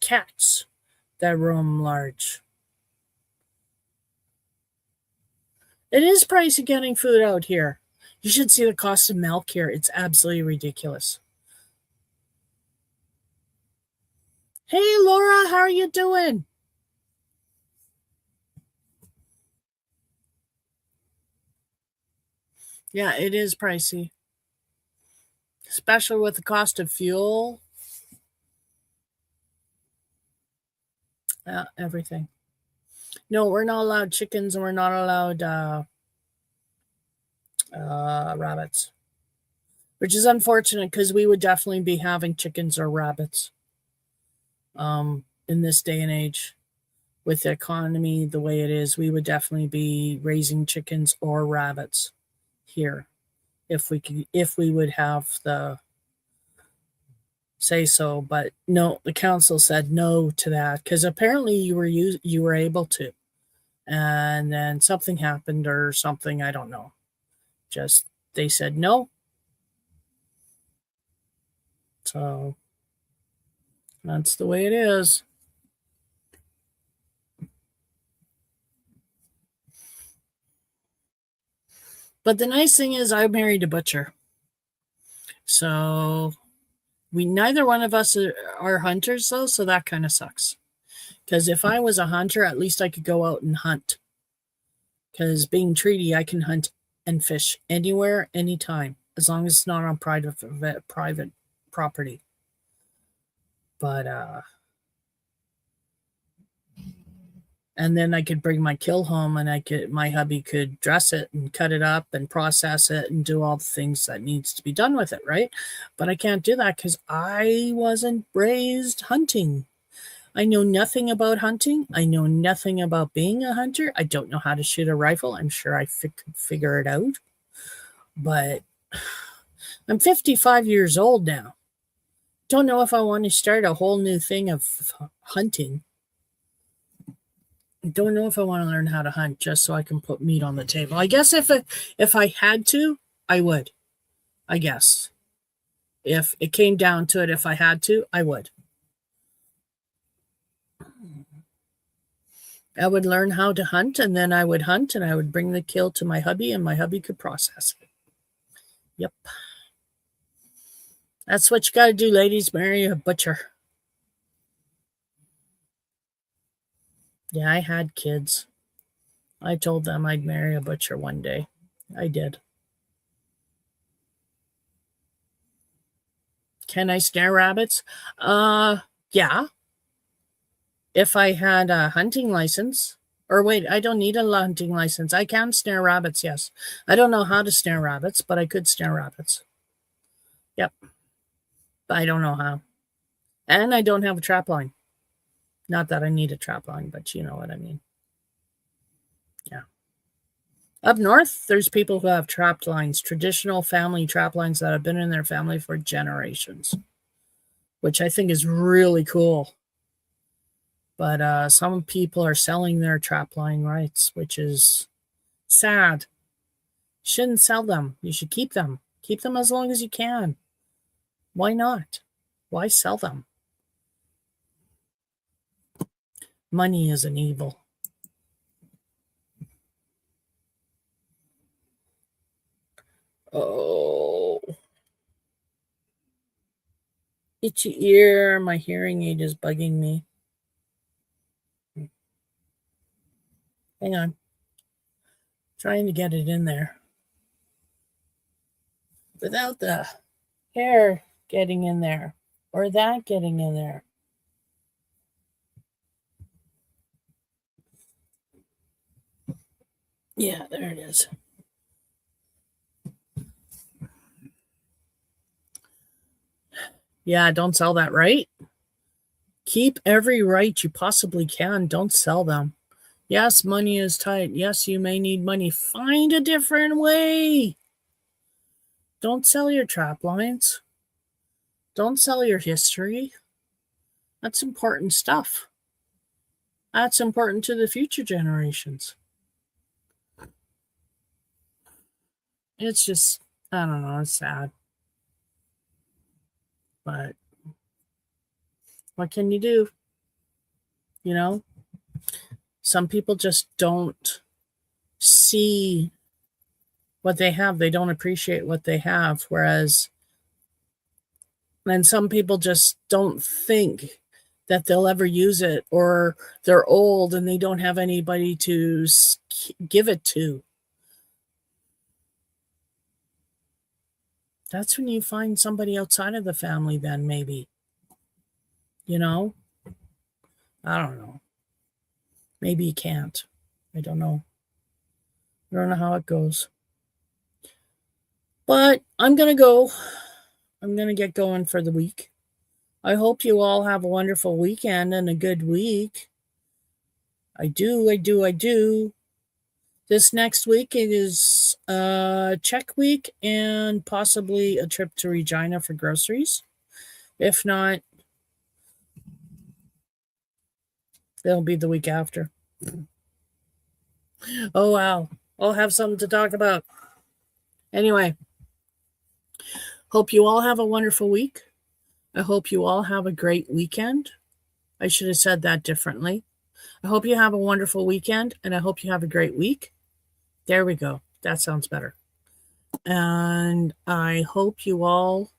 cats that roam large. It is pricey getting food out here. You should see the cost of milk here. It's absolutely ridiculous. Hey, Laura, how are you doing? Yeah, it is pricey. Especially with the cost of fuel. Everything. No, we're not allowed chickens and we're not allowed rabbits. Which is unfortunate because we would definitely be having chickens or rabbits in this day and age. With the economy the way it is, we would definitely be raising chickens or rabbits here if we would have the say so. But no, the council said no to that because apparently you were able to, and then something happened or something, I don't know. Just they said no. So that's the way it is. But the nice thing is I married a butcher. So neither one of us are hunters though, so that kind of sucks. Because if I was a hunter, at least I could go out and hunt. Because being treaty, I can hunt and fish anywhere, anytime, as long as it's not on private property. But and then I could bring my kill home and my hubby could dress it and cut it up and process it and do all the things that needs to be done with it, right? But I can't do that because I wasn't raised hunting. I know nothing about hunting. I know nothing about being a hunter. I don't know how to shoot a rifle. I'm sure I could figure it out. But I'm 55 years old now. Don't know if I want to start a whole new thing of hunting. I don't know if I want to learn how to hunt just so I can put meat on the table. I guess if I had to, I would. I guess. If it came down to it, if I had to, I would. I would learn how to hunt, and then I would hunt, and I would bring the kill to my hubby, and my hubby could process it. Yep. That's what you got to do, ladies. Marry a butcher. Yeah, I had kids. I told them I'd marry a butcher one day. I did. Can I snare rabbits? Yeah. If I had a hunting license. Or wait, I don't need a hunting license. I can snare rabbits, yes. I don't know how to snare rabbits, but I could snare rabbits. Yep. I don't know how. And I don't have a trap line. Not that I need a trap line, but you know what I mean. Yeah. Up north, there's people who have trap lines, traditional family trap lines that have been in their family for generations, which I think is really cool. But some people are selling their trap line rights, which is sad. Shouldn't sell them. You should keep them. Keep them as long as you can. Why not? Why sell them? Money is an evil. Oh. Itchy ear. My hearing aid is bugging me. Hang on. Trying to get it in there. Without the hair getting in there. Or that getting in there. Yeah, there it is. Yeah, don't sell that, right? Keep every right you possibly can. Don't sell them. Yes, money is tight. Yes, you may need money. Find a different way. Don't sell your trap lines. Don't sell your history. That's important stuff. That's important to the future generations. It's just, I don't know, it's sad. But what can you do? You know, some people just don't see what they have. They don't appreciate what they have. Whereas, and some people just don't think that they'll ever use it, or they're old and they don't have anybody to give it to. That's when you find somebody outside of the family, then maybe. You know? I don't know. Maybe you can't. I don't know. I don't know how it goes. But I'm going to go. I'm going to get going for the week. I hope you all have a wonderful weekend and a good week. I do. This next week it is check week and possibly a trip to Regina for groceries. If not, it'll be the week after. Oh, wow. I'll have something to talk about. Anyway, hope you all have a wonderful week. I hope you all have a great weekend. I should have said that differently. I hope you have a wonderful weekend, and I hope you have a great week. There we go. That sounds better. And I hope you all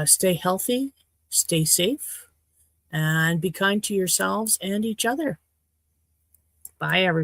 stay healthy, stay safe, and be kind to yourselves and each other. Bye, everybody.